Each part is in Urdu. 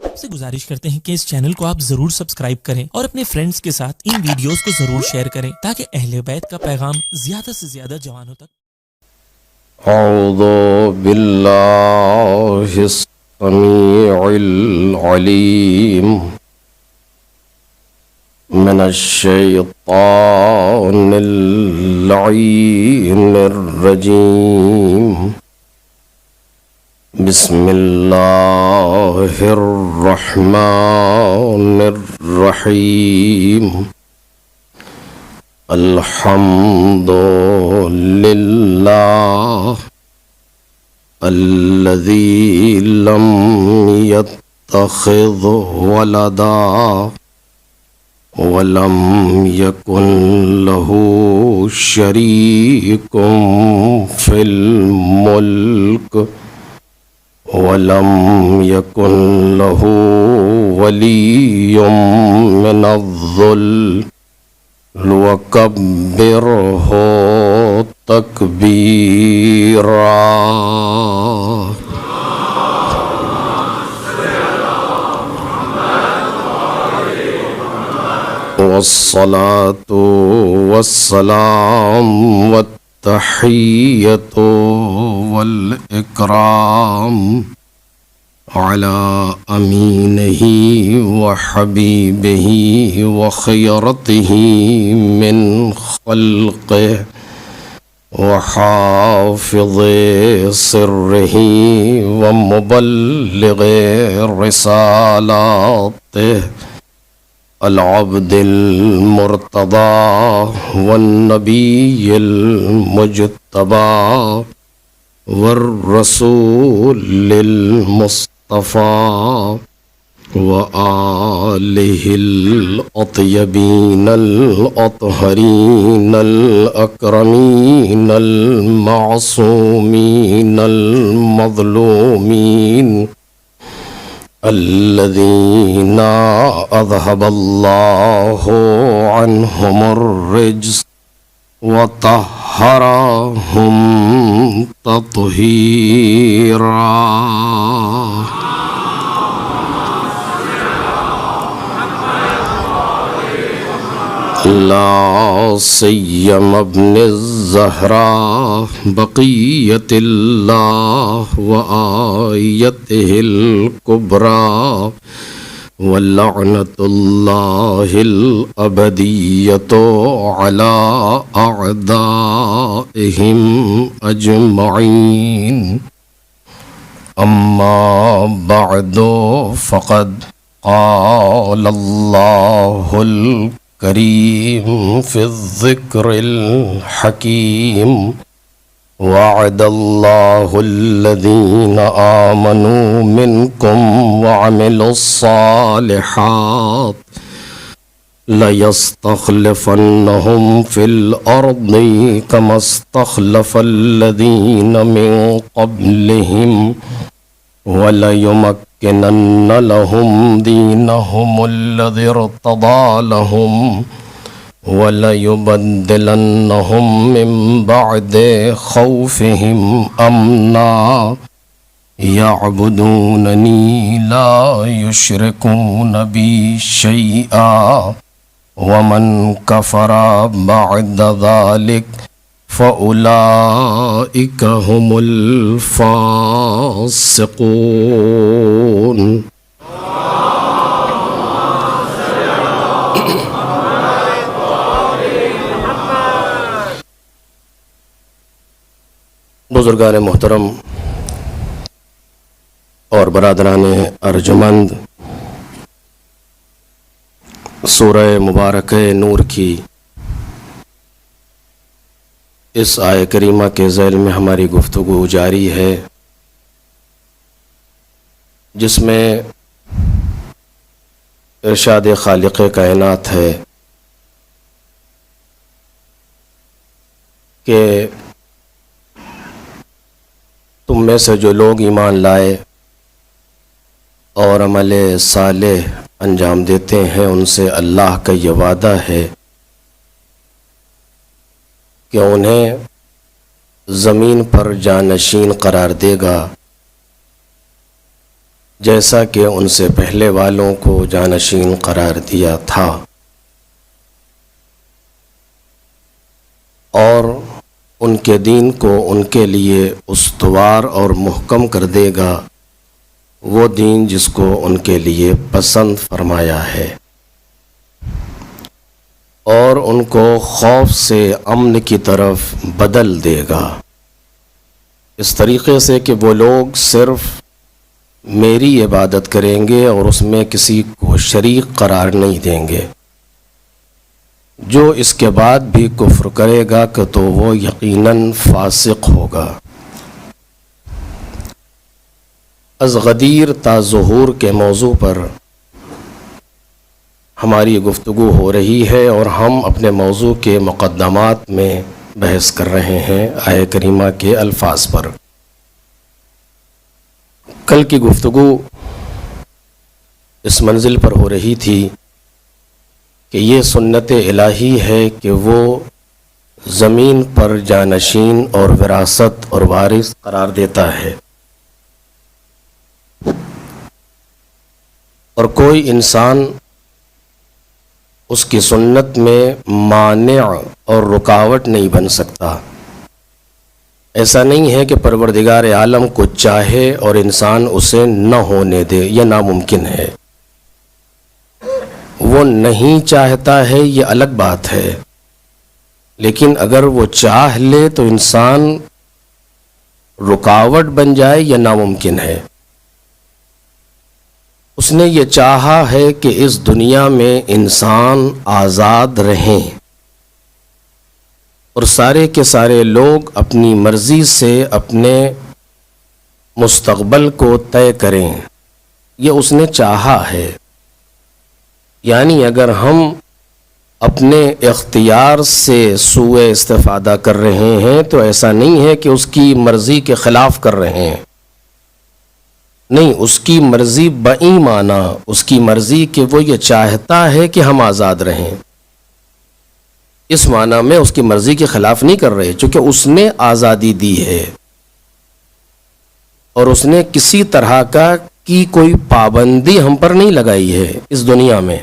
آپ سے گزارش کرتے ہیں کہ اس چینل کو آپ ضرور سبسکرائب کریں اور اپنے فرینڈز کے ساتھ ان ویڈیوز کو ضرور شیئر کریں تاکہ اہل بیت کا پیغام زیادہ سے زیادہ جوانوں تک. اعوذ باللہ السمیع العلیم من الشیطان اللعین الرجیم. بسم اللہ الرحمن الرحیم. الحمد للہ الذی لم يتخذ ولدا ولم يكن له شريك في الملك ولم يكن له ولي من الذل وكبره تكبيرا. والصلاة والسلام والتحية والإكرام على أمينه وحبيبه وخيرته من خلقه وحافظ سره ومبلغ رسالاته العبد المرتضى والنبي المجتبى والرسول المصطفى وآله الأطيبين الأطهرين الأكرمين المعصومين المظلومين الذين أذهب الله عنهم الرجس وطهرهم تطهيرا. لا سيما ابن الزهراء بقية الله وآيته الكبرى ولعنة الله الأبدية على أعدائهم أجمعين. أما بعد فقد قال الله الكريم في الذكر الحكيم. وعد الله الذين آمنوا منكم وعملوا الصالحات ليستخلفنهم في الأرض كما استخلف الذين من قبلهم وليمكنن لهم دينهم الذي ارتضى لهم وَلَيُبَدِّلَنَّهُمْ مِنْ بَعْدِ خَوْفِهِمْ أَمْنًا يَعْبُدُونَنِي لَا يُشْرِكُونَ بِي شَيْئًا وَمَنْ كَفَرَ بَعْدَ ذَلِكَ فَأُولَئِكَ هُمُ الْفَاسِقُونَ. بزرگان محترم اور برادران ارجمند، سورہ مبارکہ نور کی اس آیہ کریمہ کے ذیل میں ہماری گفتگو جاری ہے، جس میں ارشاد خالق کائنات ہے کہ تم میں سے جو لوگ ایمان لائے اور عمل صالح انجام دیتے ہیں ان سے اللہ کا یہ وعدہ ہے کہ انہیں زمین پر جانشین قرار دے گا جیسا کہ ان سے پہلے والوں کو جانشین قرار دیا تھا، اور ان کے دین کو ان کے لیے استوار اور محکم کر دے گا، وہ دین جس کو ان کے لیے پسند فرمایا ہے، اور ان کو خوف سے امن کی طرف بدل دے گا، اس طریقے سے کہ وہ لوگ صرف میری عبادت کریں گے اور اس میں کسی کو شریک قرار نہیں دیں گے۔ جو اس کے بعد بھی کفر کرے گا کہ تو وہ یقیناً فاسق ہوگا۔ از غدیر تا ظہور کے موضوع پر ہماری گفتگو ہو رہی ہے، اور ہم اپنے موضوع کے مقدمات میں بحث کر رہے ہیں آیہ کریمہ کے الفاظ پر۔ کل کی گفتگو اس منزل پر ہو رہی تھی کہ یہ سنت الہی ہے کہ وہ زمین پر جانشین اور وراثت اور وارث قرار دیتا ہے، اور کوئی انسان اس کی سنت میں مانع اور رکاوٹ نہیں بن سکتا۔ ایسا نہیں ہے کہ پروردگار عالم کو چاہے اور انسان اسے نہ ہونے دے، یہ ناممکن ہے۔ وہ نہیں چاہتا ہے، یہ الگ بات ہے، لیکن اگر وہ چاہ لے تو انسان رکاوٹ بن جائے، یہ ناممکن ہے۔ اس نے یہ چاہا ہے کہ اس دنیا میں انسان آزاد رہیں اور سارے کے سارے لوگ اپنی مرضی سے اپنے مستقبل کو طے کریں، یہ اس نے چاہا ہے۔ یعنی اگر ہم اپنے اختیار سے سوء استفادہ کر رہے ہیں تو ایسا نہیں ہے کہ اس کی مرضی کے خلاف کر رہے ہیں، نہیں، اس کی مرضی بایمانہ، اس کی مرضی کہ وہ یہ چاہتا ہے کہ ہم آزاد رہیں، اس معنی میں اس کی مرضی کے خلاف نہیں کر رہے، چونکہ اس نے آزادی دی ہے اور اس نے کسی طرح کی کوئی پابندی ہم پر نہیں لگائی ہے اس دنیا میں۔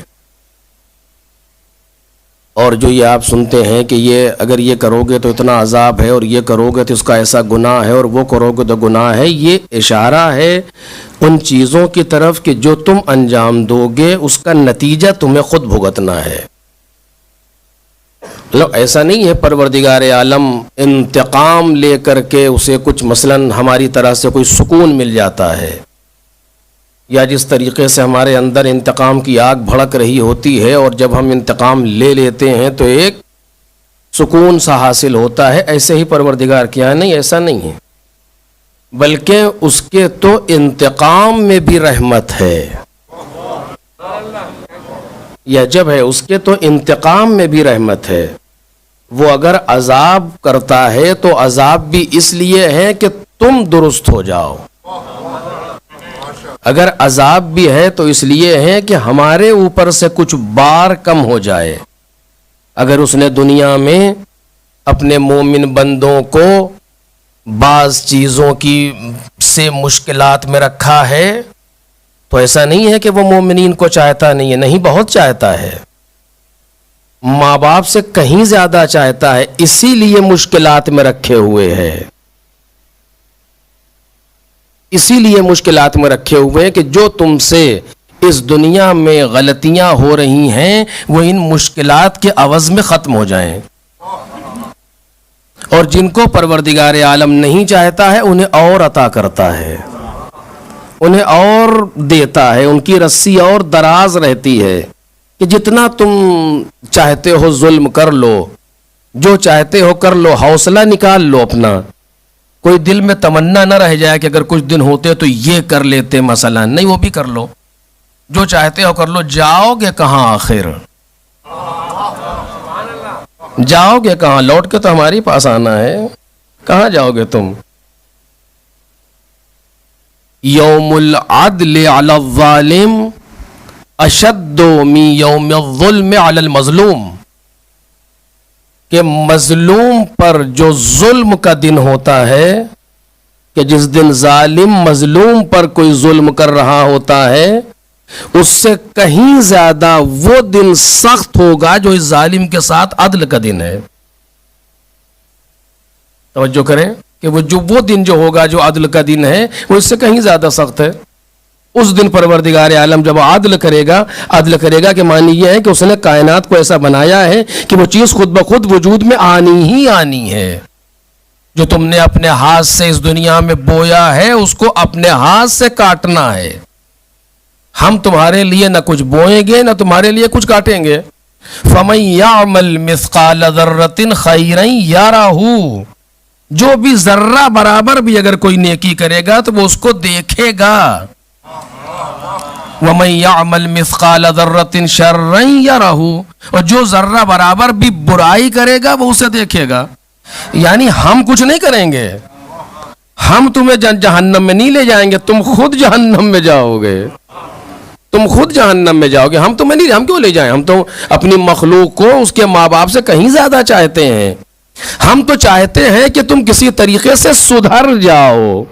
اور جو یہ آپ سنتے ہیں کہ اگر یہ کرو گے تو اتنا عذاب ہے، اور یہ کرو گے تو اس کا ایسا گناہ ہے، اور وہ کرو گے تو گناہ ہے، یہ اشارہ ہے ان چیزوں کی طرف کہ جو تم انجام دو گے اس کا نتیجہ تمہیں خود بھگتنا ہے۔ ایسا نہیں ہے پروردگار عالم انتقام لے کر کے اسے کچھ مثلاً ہماری طرح سے کوئی سکون مل جاتا ہے، یا جس طریقے سے ہمارے اندر انتقام کی آگ بھڑک رہی ہوتی ہے اور جب ہم انتقام لے لیتے ہیں تو ایک سکون سا حاصل ہوتا ہے، ایسے ہی پروردگار کیا نہیں، ایسا نہیں ہے، بلکہ اس کے تو انتقام میں بھی رحمت ہے، یا جب ہے اس کے تو انتقام میں بھی رحمت ہے۔ وہ اگر عذاب کرتا ہے تو عذاب بھی اس لیے ہے کہ تم درست ہو جاؤ، اگر عذاب بھی ہے تو اس لیے ہے کہ ہمارے اوپر سے کچھ بار کم ہو جائے۔ اگر اس نے دنیا میں اپنے مومن بندوں کو بعض چیزوں کی سے مشکلات میں رکھا ہے تو ایسا نہیں ہے کہ وہ مومنین کو چاہتا نہیں ہے، نہیں، بہت چاہتا ہے، ماں باپ سے کہیں زیادہ چاہتا ہے، اسی لیے مشکلات میں رکھے ہوئے ہے، اسی لیے مشکلات میں رکھے ہوئے ہیں کہ جو تم سے اس دنیا میں غلطیاں ہو رہی ہیں وہ ان مشکلات کے عوض میں ختم ہو جائیں، اور جن کو پروردگار عالم نہیں چاہتا ہے انہیں اور عطا کرتا ہے، انہیں اور دیتا ہے، ان کی رسی اور دراز رہتی ہے کہ جتنا تم چاہتے ہو ظلم کر لو، جو چاہتے ہو کر لو، حوصلہ نکال لو اپنا، کوئی دل میں تمنا نہ رہ جائے کہ اگر کچھ دن ہوتے تو یہ کر لیتے مثلا، نہیں، وہ بھی کر لو، جو چاہتے ہو کر لو، جاؤ گے کہاں آخر؟ جاؤ گے کہاں؟ لوٹ کے تو ہمارے پاس آنا ہے، کہاں جاؤ گے تم؟ یوم العدل علی الظالم اشد من یوم الظلم علی المظلوم، کہ مظلوم پر جو ظلم کا دن ہوتا ہے کہ جس دن ظالم مظلوم پر کوئی ظلم کر رہا ہوتا ہے اس سے کہیں زیادہ وہ دن سخت ہوگا جو اس ظالم کے ساتھ عدل کا دن ہے. توجہ کریں کہ وہ دن جو ہوگا جو عدل کا دن ہے وہ اس سے کہیں زیادہ سخت ہے. اس دن پروردگار عالم جب عدل کرے گا کہ معنی یہ ہے کہ اس نے کائنات کو ایسا بنایا ہے کہ وہ چیز خود بخود وجود میں آنی ہی آنی ہے. جو تم نے اپنے ہاتھ سے اس دنیا میں بویا ہے اس کو اپنے ہاتھ سے کاٹنا ہے. ہم تمہارے لیے نہ کچھ بوئیں گے نہ تمہارے لیے کچھ کاٹیں گے. فَمَن يَعْمَلْ مِثْقَالَ ذَرَّةٍ خَيْرًا يَرَهُ، جو بھی ذرہ برابر بھی اگر کوئی نیکی کرے گا تو وہ اس کو دیکھے گا. وَمَن يَعْمَلْ مِثْقَالَ ذَرَّةٍ شَرًّا يَرَهُ، اور جو ذرہ برابر بھی برائی کرے گا وہ اسے دیکھے گا. یعنی ہم کچھ نہیں کریں گے، ہم تمہیں جہنم میں نہیں لے جائیں گے، تم خود جہنم میں جاؤ گے. تم خود جہنم میں جاؤ گے. ہم تمہیں نہیں، ہم کیوں لے جائیں؟ ہم تو اپنی مخلوق کو اس کے ماں باپ سے کہیں زیادہ چاہتے ہیں. ہم تو چاہتے ہیں کہ تم کسی طریقے سے سدھر جاؤ.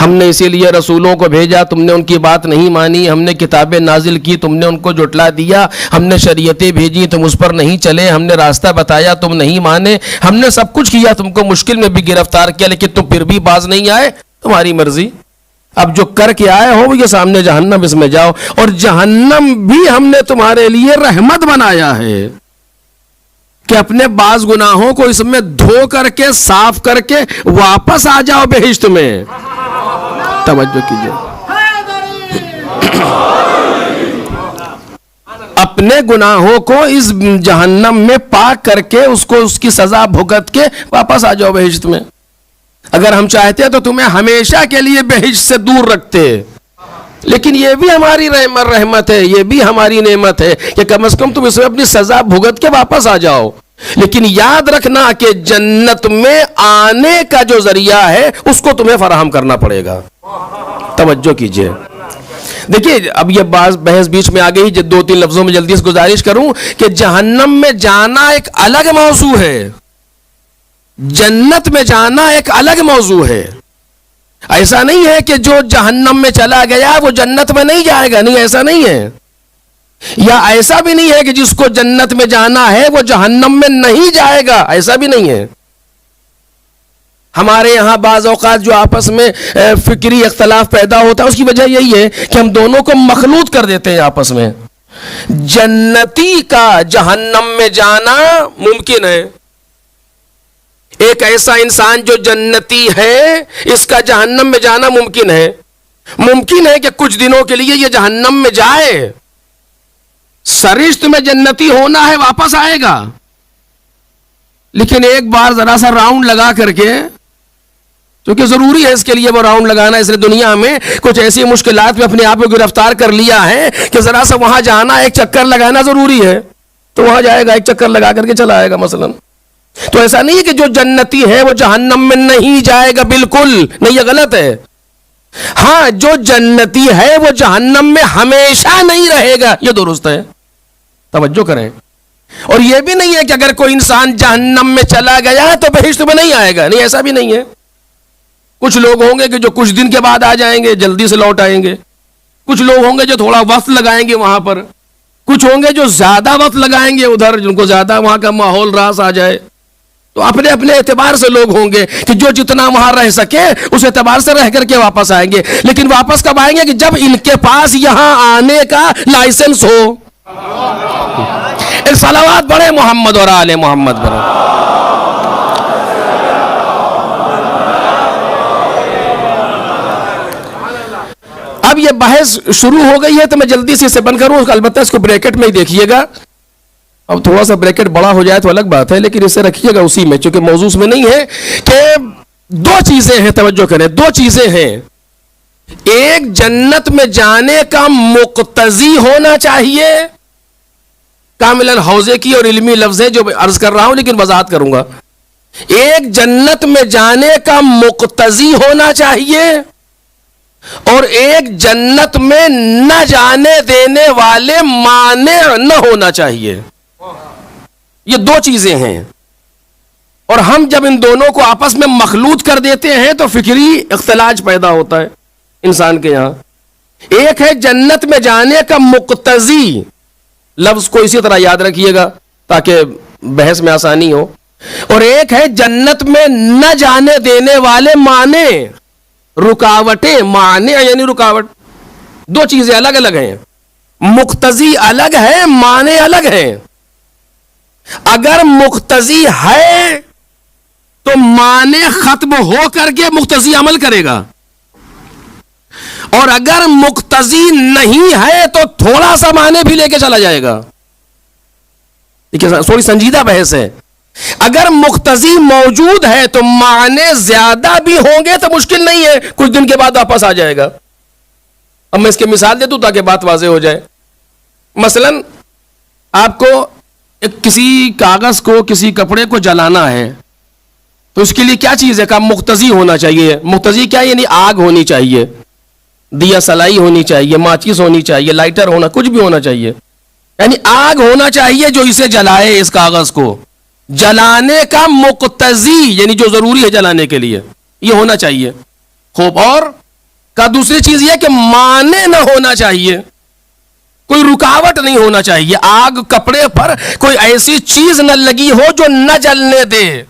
ہم نے اسی لیے رسولوں کو بھیجا، تم نے ان کی بات نہیں مانی. ہم نے کتابیں نازل کی، تم نے ان کو جھٹلا دیا. ہم نے شریعتیں بھیجی، تم اس پر نہیں چلے. ہم نے راستہ بتایا، تم نہیں مانے. ہم نے سب کچھ کیا، تم کو مشکل میں بھی گرفتار کیا، لیکن تم پھر بھی باز نہیں آئے. تمہاری مرضی. اب جو کر کے آئے ہو وہ یہ سامنے جہنم، اس میں جاؤ. اور جہنم بھی ہم نے تمہارے لیے رحمت بنایا ہے کہ اپنے بعض گناہوں کو اس میں دھو کر کے صاف کر کے واپس آ جاؤ بہشت میں. توجہ کیجئے. اپنے گناہوں کو اس جہنم میں پاک کر کے اس کو اس کی سزا بھگت کے واپس آ جاؤ بہشت میں. اگر ہم چاہتے تو تمہیں ہمیشہ کے لیے بہشت سے دور رکھتے، لیکن یہ بھی ہماری رحمت ہے، یہ بھی ہماری نعمت ہے کہ کم از کم تم اس میں اپنی سزا بھگت کے واپس آ جاؤ. لیکن یاد رکھنا کہ جنت میں آنے کا جو ذریعہ ہے اس کو تمہیں فراہم کرنا پڑے گا. توجہ کیجئے. دیکھیے اب یہ بحث بیچ میں آ گئی، 2-3 لفظوں میں جلدی سے گزارش کروں کہ جہنم میں جانا ایک الگ موضوع ہے، جنت میں جانا ایک الگ موضوع ہے. ایسا نہیں ہے کہ جو جہنم میں چلا گیا وہ جنت میں نہیں جائے گا، نہیں ایسا نہیں ہے. یا ایسا بھی نہیں ہے کہ جس کو جنت میں جانا ہے وہ جہنم میں نہیں جائے گا، ایسا بھی نہیں ہے. ہمارے یہاں بعض اوقات جو آپس میں فکری اختلاف پیدا ہوتا ہے اس کی وجہ یہی ہے کہ ہم دونوں کو مخلوط کر دیتے ہیں آپس میں. جنتی کا جہنم میں جانا ممکن ہے. ایک ایسا انسان جو جنتی ہے اس کا جہنم میں جانا ممکن ہے. ممکن ہے کہ کچھ دنوں کے لیے یہ جہنم میں جائے، سرشت میں جنتی ہونا ہے، واپس آئے گا. لیکن ایک بار ذرا سا راؤنڈ لگا کر کے، کیونکہ ضروری ہے اس کے لیے وہ راؤنڈ لگانا، اس لیے دنیا میں کچھ ایسی مشکلات میں اپنے آپ کو گرفتار کر لیا ہے کہ ذرا سا وہاں جانا، ایک چکر لگانا ضروری ہے. تو وہاں جائے گا، ایک چکر لگا کر کے چلا آئے گا مثلا. تو ایسا نہیں ہے کہ جو جنتی ہے وہ جہنم میں نہیں جائے گا، بالکل نہیں، یہ غلط ہے. ہاں جو جنتی ہے وہ جہنم میں ہمیشہ نہیں رہے گا، یہ درست ہے. توجہ کریں. اور یہ بھی نہیں ہے کہ اگر کوئی انسان جہنم میں چلا گیا تو بہشت میں نہیں آئے گا، نہیں ایسا بھی نہیں ہے. کچھ لوگ ہوں گے کہ جو کچھ دن کے بعد آ جائیں گے، جلدی سے لوٹ آئیں گے. کچھ لوگ ہوں گے جو تھوڑا وقت لگائیں گے وہاں پر. کچھ ہوں گے جو زیادہ وقت لگائیں گے ادھر، جن کو زیادہ وہاں کا ماحول راس آ جائے. تو اپنے اپنے اعتبار سے لوگ ہوں گے کہ جو جتنا وہاں رہ سکے اس اعتبار سے رہ کر کے واپس آئیں گے. لیکن واپس کب آئیں گے؟ کہ جب ان کے پاس یہاں آنے کا لائسنس ہو. صلوات بڑھے محمد اور آل محمد بڑھے. اب یہ بحث شروع ہو گئی ہے تو میں جلدی سے اسے بند کروں. البتہ اس کو بریکٹ میں ہی دیکھیے گا. اب تھوڑا سا بریکٹ بڑا ہو جائے تو الگ بات ہے، لیکن اسے رکھیے گا اسی میں، چونکہ موضوع میں نہیں ہے. کہ 2 چیزیں ہیں، توجہ کریں، 2 چیزیں ہیں. ایک جنت میں جانے کا مقتضی ہونا چاہیے. کاملاً حوزے کی اور علمی لفظ ہے جو عرض کر رہا ہوں، لیکن وضاحت کروں گا. ایک جنت میں جانے کا مقتضی ہونا چاہیے، اور ایک جنت میں نہ جانے دینے والے مانع نہ ہونا چاہیے. یہ 2 چیزیں ہیں. اور ہم جب ان دونوں کو آپس میں مخلوط کر دیتے ہیں تو فکری اختلاج پیدا ہوتا ہے انسان کے یہاں. ایک ہے جنت میں جانے کا مقتضی، لفظ کو اسی طرح یاد رکھیے گا تاکہ بحث میں آسانی ہو، اور ایک ہے جنت میں نہ جانے دینے والے معنی، رکاوٹیں. معنی یعنی رکاوٹ، دو چیزیں الگ الگ ہیں. مقتضی الگ ہے، معنی الگ ہیں. اگر مقتضی ہے تو معنی ختم ہو کر کے مقتضی عمل کرے گا، اور اگر مقتضی نہیں ہے تو تھوڑا سا معنی بھی لے کے چلا جائے گا. تھوڑی سنجیدہ بحث ہے. اگر مقتضی موجود ہے تو معنی زیادہ بھی ہوں گے تو مشکل نہیں ہے، کچھ دن کے بعد واپس آ جائے گا. اب میں اس کی مثال دے دوں تاکہ بات واضح ہو جائے. مثلا آپ کو کسی کاغذ کو، کسی کپڑے کو جلانا ہے تو اس کے لیے کیا چیز ہے کہ مقتضی ہونا چاہیے. مقتضی کیا یعنی آگ ہونی چاہیے، دیا سلائی ہونی چاہیے، ماچس ہونی چاہیے، لائٹر ہونا، کچھ بھی ہونا چاہیے. یعنی آگ ہونا چاہیے جو اسے جلائے، اس کاغذ کو جلانے کا مقتضی یعنی جو ضروری ہے جلانے کے لیے، یہ ہونا چاہیے. خوب. اور کا دوسری چیز یہ کہ معنی نہ ہونا چاہیے، کوئی رکاوٹ نہیں ہونا چاہیے. آگ کپڑے پر کوئی ایسی چیز نہ لگی ہو جو نہ جلنے دے.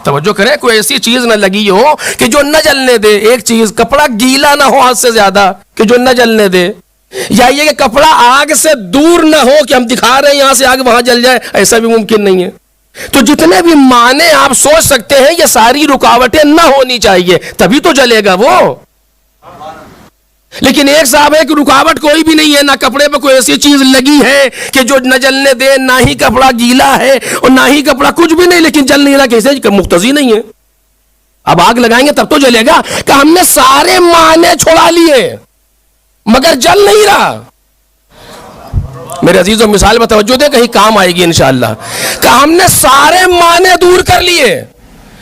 توجہ کریں، کوئی ایسی چیز نہ لگی ہو کہ جو نہ جلنے دے. ایک چیز، کپڑا گیلا نہ ہو حد سے زیادہ کہ جو نہ جلنے دے، یا یہ کہ کپڑا آگ سے دور نہ ہو کہ ہم دکھا رہے ہیں یہاں سے آگ وہاں جل جائے، ایسا بھی ممکن نہیں ہے. تو جتنے بھی معنی آپ سوچ سکتے ہیں یہ ساری رکاوٹیں نہ ہونی چاہیے، تبھی تو جلے گا وہ. لیکن ایک صاحب ہے کہ رکاوٹ کوئی بھی نہیں ہے، نہ کپڑے پہ کوئی ایسی چیز لگی ہے کہ جو نہ جلنے دے، نہ ہی کپڑا گیلا ہے اور نہ ہی کپڑا کچھ بھی نہیں، لیکن جل نہیں رہا. کیسے؟ کہ مقتضی نہیں ہے. اب آگ لگائیں گے تب تو جلے گا کہ ہم نے سارے معنی چھوڑا لیے مگر جل نہیں رہا. میرے عزیزوں مثال میں توجہ دے، کہیں کام آئے گی انشاءاللہ. کہ ہم نے سارے معنی دور کر لیے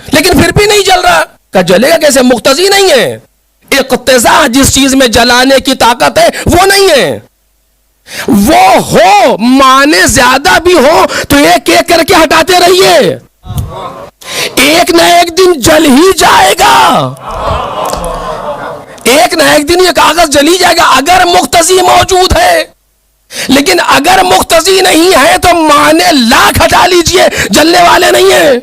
لیکن پھر بھی نہیں جل رہا. کہ جلے گا کیسے؟ مقتضی نہیں ہے. اقتضا جس چیز میں جلانے کی طاقت ہے وہ نہیں ہے. وہ ہو، معنی زیادہ بھی ہو تو ایک ایک کر کے ہٹاتے رہیے، ایک نہ ایک دن جل ہی جائے گا. ایک نہ ایک دن یہ کاغذ جل ہی جائے گا اگر مقتضی موجود ہے. لیکن اگر مقتضی نہیں ہے تو معنی لاکھ ہٹا لیجئے، جلنے والے نہیں ہیں.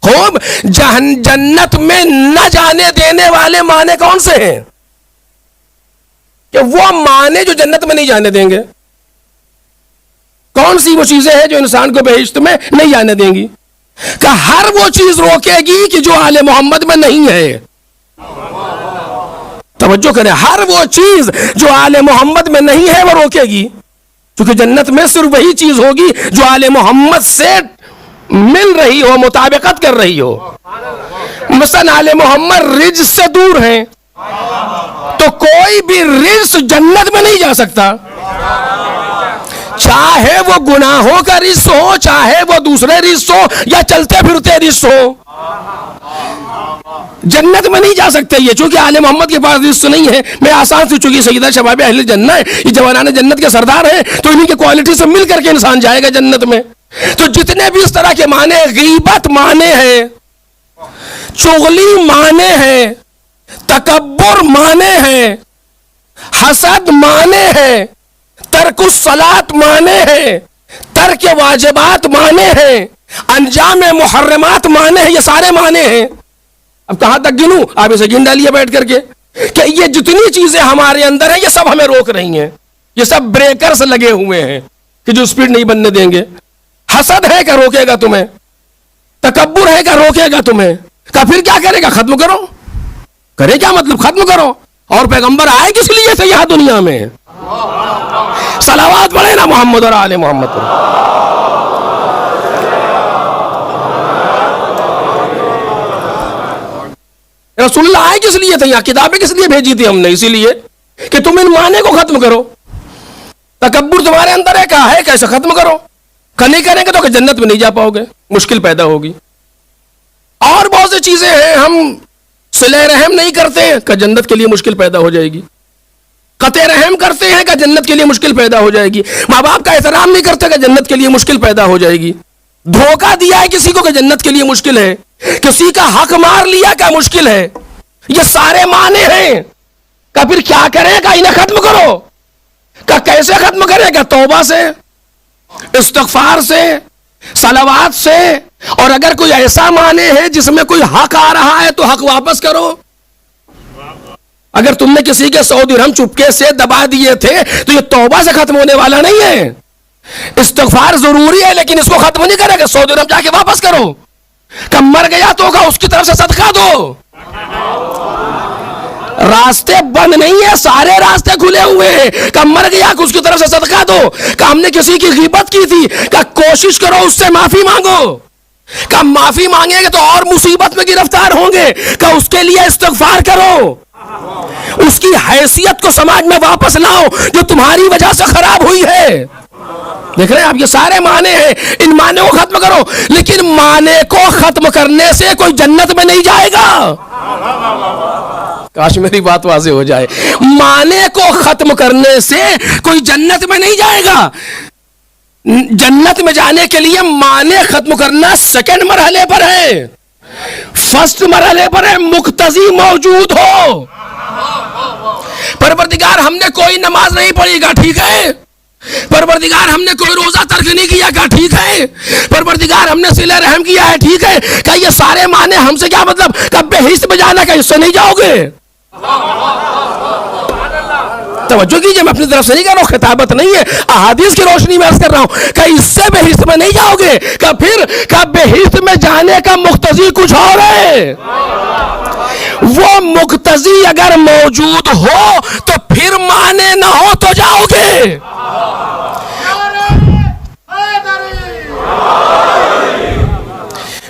خوب. جنت میں نہ جانے دینے والے معنی کون سے ہیں؟ کہ وہ معنی جو جنت میں نہیں جانے دیں گے. کون سی وہ چیزیں ہیں جو انسان کو بہشت میں نہیں جانے دیں گی؟ کہ ہر وہ چیز روکے گی کہ جو آل محمد میں نہیں ہے. توجہ کریں، ہر وہ چیز جو آل محمد میں نہیں ہے وہ روکے گی، کیونکہ جنت میں صرف وہی چیز ہوگی جو آل محمد سے مل رہی ہو، مطابقت کر رہی ہو. مثلا آل محمد رجس سے دور ہیں تو کوئی بھی رجس جنت میں نہیں جا سکتا، چاہے وہ گناہوں کا رجس ہو، چاہے وہ دوسرے رجس ہو یا چلتے پھرتے رجس ہو، جنت میں نہیں جا سکتے. یہ چونکہ آل محمد کے پاس رزق نہیں ہے. میں آسان سے، چونکہ سیدہ شباب اہل جنہ ہے، یہ جوانان جنت کے سردار ہیں، تو انہی کے کوالٹی سے مل کر کے انسان جائے گا جنت میں. تو جتنے بھی اس طرح کے معنی، غیبت معنی ہے، چغلی معنی ہے، تکبر معنی ہے، حسد معنی ہے، ترک الصلاۃ معنی ہے، ترک واجبات معنی ہے، انجام محرمات معنی ہے، یہ سارے معنی ہیں. اب کہاں تک گنوں؟ آپ اسے گن ڈالیے بیٹھ کر کے کہ یہ جتنی چیزیں ہمارے اندر ہیں یہ سب ہمیں روک رہی ہیں. یہ سب بریکرز لگے ہوئے ہیں کہ جو سپیڈ نہیں بننے دیں گے. حسد ہے کہ روکے گا تمہیں، تکبر ہے کہ روکے گا تمہیں. کہ پھر کیا کرے گا؟ ختم کرو. کرے کیا مطلب؟ ختم کرو. اور پیغمبر آئے کس لیے تھے یہاں دنیا میں؟ صلوات پڑھے نا محمد اور آل محمد پر. رسول اللہ آئے کس لیے تھے یہاں؟ کتابیں کس لیے بھیجی تھی ہم نے؟ اسی لیے کہ تم ان معنی کو ختم کرو. تکبر تمہارے اندر ہے، کہا ہے کیسے ختم کرو. نہیں کریں گے تو کہ جنت میں نہیں جا پاؤ گے، مشکل پیدا ہوگی. اور بہت سی چیزیں ہیں، ہم صلہ رحم نہیں کرتے ہیں کہ جنت کے لیے مشکل پیدا ہو جائے گی. قطع رحم کرتے ہیں کہ جنت کے لیے مشکل پیدا ہو جائے گی. ماں باپ کا احترام نہیں کرتے کہ جنت کے لیے مشکل پیدا ہو جائے گی. دھوکہ دیا ہے کسی کو کہ جنت کے لیے مشکل ہے, کسی کا حق مار لیا کیا مشکل ہے, یہ سارے معنی ہیں. کہ پھر کیا کرے گا, انہیں ختم کرو. کہ کیسے ختم کرے گا؟ توبہ سے, استغفار سے, صلوات سے. اور اگر کوئی ایسا معنی ہے جس میں کوئی حق آ رہا ہے تو حق واپس کرو. اگر تم نے کسی کے 100 درہم چپکے سے دبا دیے تھے تو یہ توبہ سے ختم ہونے والا نہیں ہے. استغفار ضروری ہے لیکن اس کو ختم نہیں کرے گا. 100 درہم جا کے واپس کرو. کہ مر گیا تو ہوگا, اس کی طرف سے صدقہ دو. راستے بند نہیں ہے, سارے راستے کھلے ہوئے ہیں. کہ مر گیا کہ اس کی طرف سے صدقہ دو. کہ ہم نے کسی کی غیبت کی تھی, کہ کوشش کرو اس سے معافی مانگو. کہ معافی مانگیں گے تو اور مصیبت میں گرفتار ہوں گے. کہ اس کے لیے استغفار کرو, اس کی حیثیت کو سماج میں واپس لاؤ جو تمہاری وجہ سے خراب ہوئی ہے. دیکھ رہے ہیں آپ, یہ سارے معنی ہیں, ان معنی کو ختم کرو. لیکن معنی کو ختم کرنے سے کوئی جنت میں نہیں جائے گا. کاش میری بات واضح ہو جائے. معنی کو ختم کرنے سے کوئی جنت میں نہیں جائے گا. جنت میں جانے کے لیے معنی ختم کرنا سیکنڈ مرحلے پر ہے. فرسٹ مرحلے پر ہے مقتضی موجود ہو. پروردگار ہم نے کوئی نماز نہیں پڑھی گا, ٹھیک ہے. پروردگار ہم نے کوئی روزہ ترک نہیں کیا کا, ٹھیک ہے. پروردگار ہم نے صلہ رحم کیا ہے, ٹھیک ہے. کہ یہ سارے معنی ہم سے کیا مطلب؟ کہ بہشت میں جانا, کہ اس سے نہیں جاؤ گے. توجہ کیجئے, میں اپنی طرف سے نہیں کر رہا ہوں, خطابت نہیں ہے, احادیث کی روشنی میں عرض کر رہا ہوں. کہ اس سے بہشت میں نہیں جاؤ گے. کہ پھر کہ بہشت میں جانے کا مقتضی کچھ اور ہے. وہ مقتضی اگر موجود ہو تو پھر معنی نہ ہو تو جاؤ گے.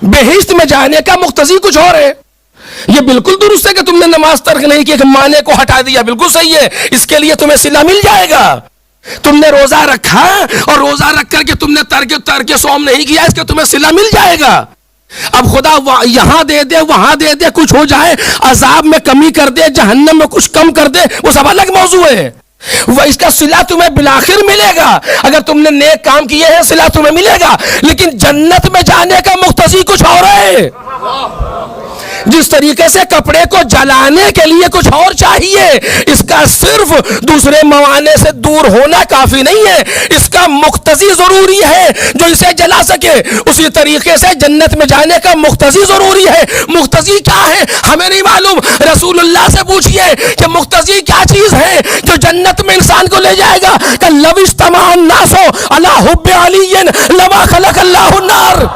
بہشت میں جانے کا مقتضی کچھ اور ہے. یہ بالکل درست ہے کہ تم نے نماز ترک نہیں کی, کہ معنی کو ہٹا دیا, بالکل صحیح ہے. اس کے لیے تمہیں صلہ مل جائے گا. تم نے روزہ رکھا اور روزہ رکھ کر کے تم نے ترک صوم نہیں کیا, اس کے تمہیں صلہ مل جائے گا. اب خدا یہاں دے دے, وہاں دے دے, کچھ ہو جائے, عذاب میں کمی کر دے, جہنم میں کچھ کم کر دے, وہ سب الگ موضوع ہے. وہ اس کا صلہ تمہیں بالآخر ملے گا. اگر تم نے نیک کام کیے ہیں صلہ تمہیں ملے گا. لیکن جنت میں جانے کا مقتضی کچھ اور ہے. جس طریقے سے کپڑے کو جلانے کے لیے کچھ اور چاہیے, اس کا صرف دوسرے موانع سے دور ہونا کافی نہیں ہے, اس کا مقتضی ضروری ہے جو اسے جلا سکے. اسی طریقے سے جنت میں جانے کا مقتضی ضروری ہے. مقتضی کیا ہے ہمیں نہیں معلوم, رسول اللہ سے پوچھئے کہ مقتضی کیا چیز ہے جو جنت میں انسان کو لے جائے گا. کہ لو اجتمع الناس علی حب علی لما خلق اللہ النار.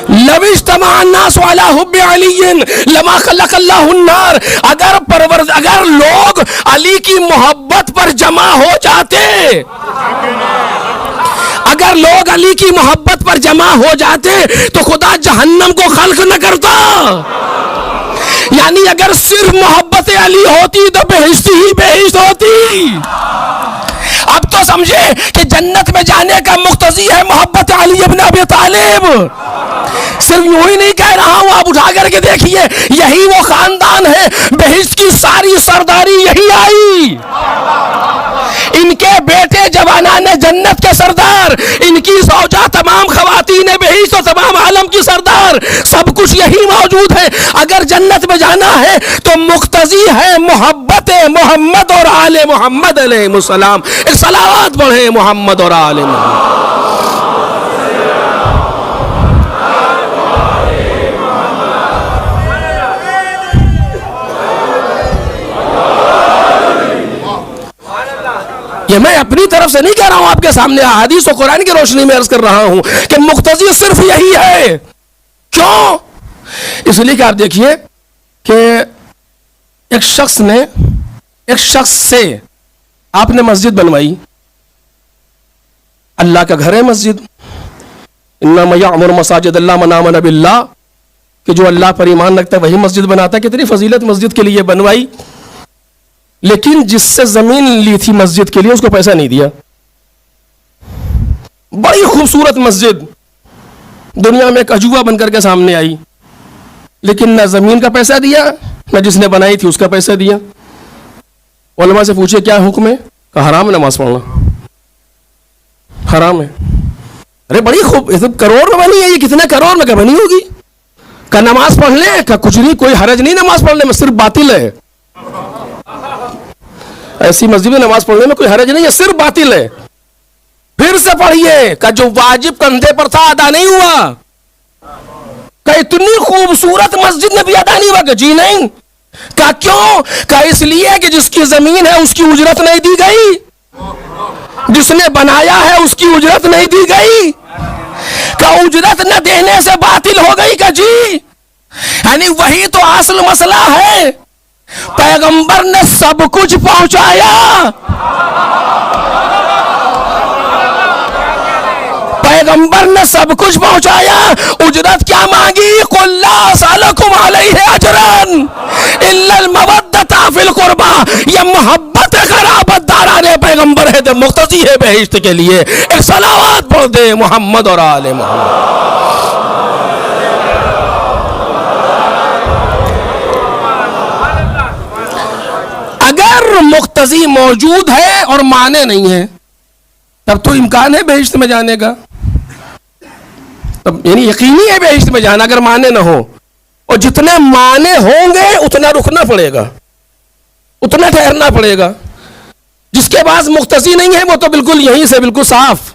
لو اجتمع الناس علی حب علی لما خلق اللہ النار. اگر لوگ علی کی محبت پر جمع ہو جاتے, اگر لوگ علی کی محبت پر جمع ہو جاتے تو خدا جہنم کو خلق نہ کرتا. یعنی اگر صرف محبت علی ہوتی تو بہشت ہی بہشت ہوتی. اب تو سمجھے کہ جنت میں جانے کا مقتضی ہے محبت علی ابن ابی طالب. صرف یوں ہی نہیں کہہ رہا ہوں, آپ اٹھا کر کے دیکھیے, یہی وہ خاندان ہے, بہشت کی ساری سرداری یہی آئی. ان کے بیٹے جوانان جنت کے سردار, ان کی زوجہ تمام خواتین بہشت و تمام عالم کی سردار, سب کچھ یہی موجود ہے. اگر جنت میں جانا ہے تو مقتضی ہے محبت محمد اور آل محمد علیہ السلام. ایک صلوات پڑھیں محمد اور آل محمد. یہ میں اپنی طرف سے نہیں کہہ رہا ہوں, آپ کے سامنے احادیث و قرآن کی روشنی میں عرض کر رہا ہوں کہ مقتضی صرف یہی ہے. کیوں؟ اس لیے کہ آپ دیکھیے کہ ایک شخص سے آپ نے مسجد بنوائی, اللہ کا گھر ہے مسجد, انما یعمر مساجد اللہ من آمن باللہ, کہ جو اللہ پر ایمان رکھتا ہے وہی مسجد بناتا ہے. کتنی فضیلت مسجد کے لیے بنوائی. لیکن جس سے زمین لی تھی مسجد کے لیے اس کو پیسہ نہیں دیا. بڑی خوبصورت مسجد دنیا میں ایک عجوبہ بن کر کے سامنے آئی, لیکن نہ زمین کا پیسہ دیا نہ جس نے بنائی تھی اس کا پیسہ دیا. علماء سے پوچھے کیا حکم ہے؟ کہ حرام ہے نماز پڑھنا, حرام ہے. ارے بڑی خوب, کروڑ میں بنی ہے, یہ کتنے کروڑ میں بنی ہوگی؟ کہ نماز پڑھ لیں, کہ کچھ نہیں, کوئی حرج نہیں نماز پڑھنے میں, صرف باطل ہے. ایسی مسجد میں نماز پڑھنے میں کوئی حرج نہیں ہے, صرف باطل ہے. پھر سے پڑھیے کہ جو واجب کندھے پر تھا ادا نہیں ہوا. کہ اتنی خوبصورت مسجد میں بھی ادا نہیں ہوا. کہ جی نہیں. کہ کیوں؟ کہ اس لیے کہ جس کی زمین ہے اس کی اجرت نہیں دی گئی, جس نے بنایا ہے اس کی اجرت نہیں دی گئی. کہ اجرت نہ دینے سے باطل ہو گئی. کہ جی یعنی وہی تو اصل مسئلہ ہے. پیغمبر نے سب کچھ پہنچایا, پیغمبر نے سب کچھ پہنچایا, اجرت کیا مانگی؟ قل لا اسألکم علیہ اجرا الا المودۃ فی القربى. یہ محبت قرابت داران پیغمبر ہے, تو مقتضی ہے بہشت کے لیے. ایک صلوات پڑھ دے محمد اور آل محمد. اگر مقتضی موجود ہے اور مانے نہیں ہے تب تو امکان ہے بہشت میں جانے کا. تب یعنی یقینی ہے بہشت میں جانا اگر مانے نہ ہو. اور جتنے مانے ہوں گے اتنا رکنا پڑے گا, اتنا ٹھہرنا پڑے گا. جس کے پاس مقتضی نہیں ہے وہ تو بالکل یہیں سے بالکل صاف,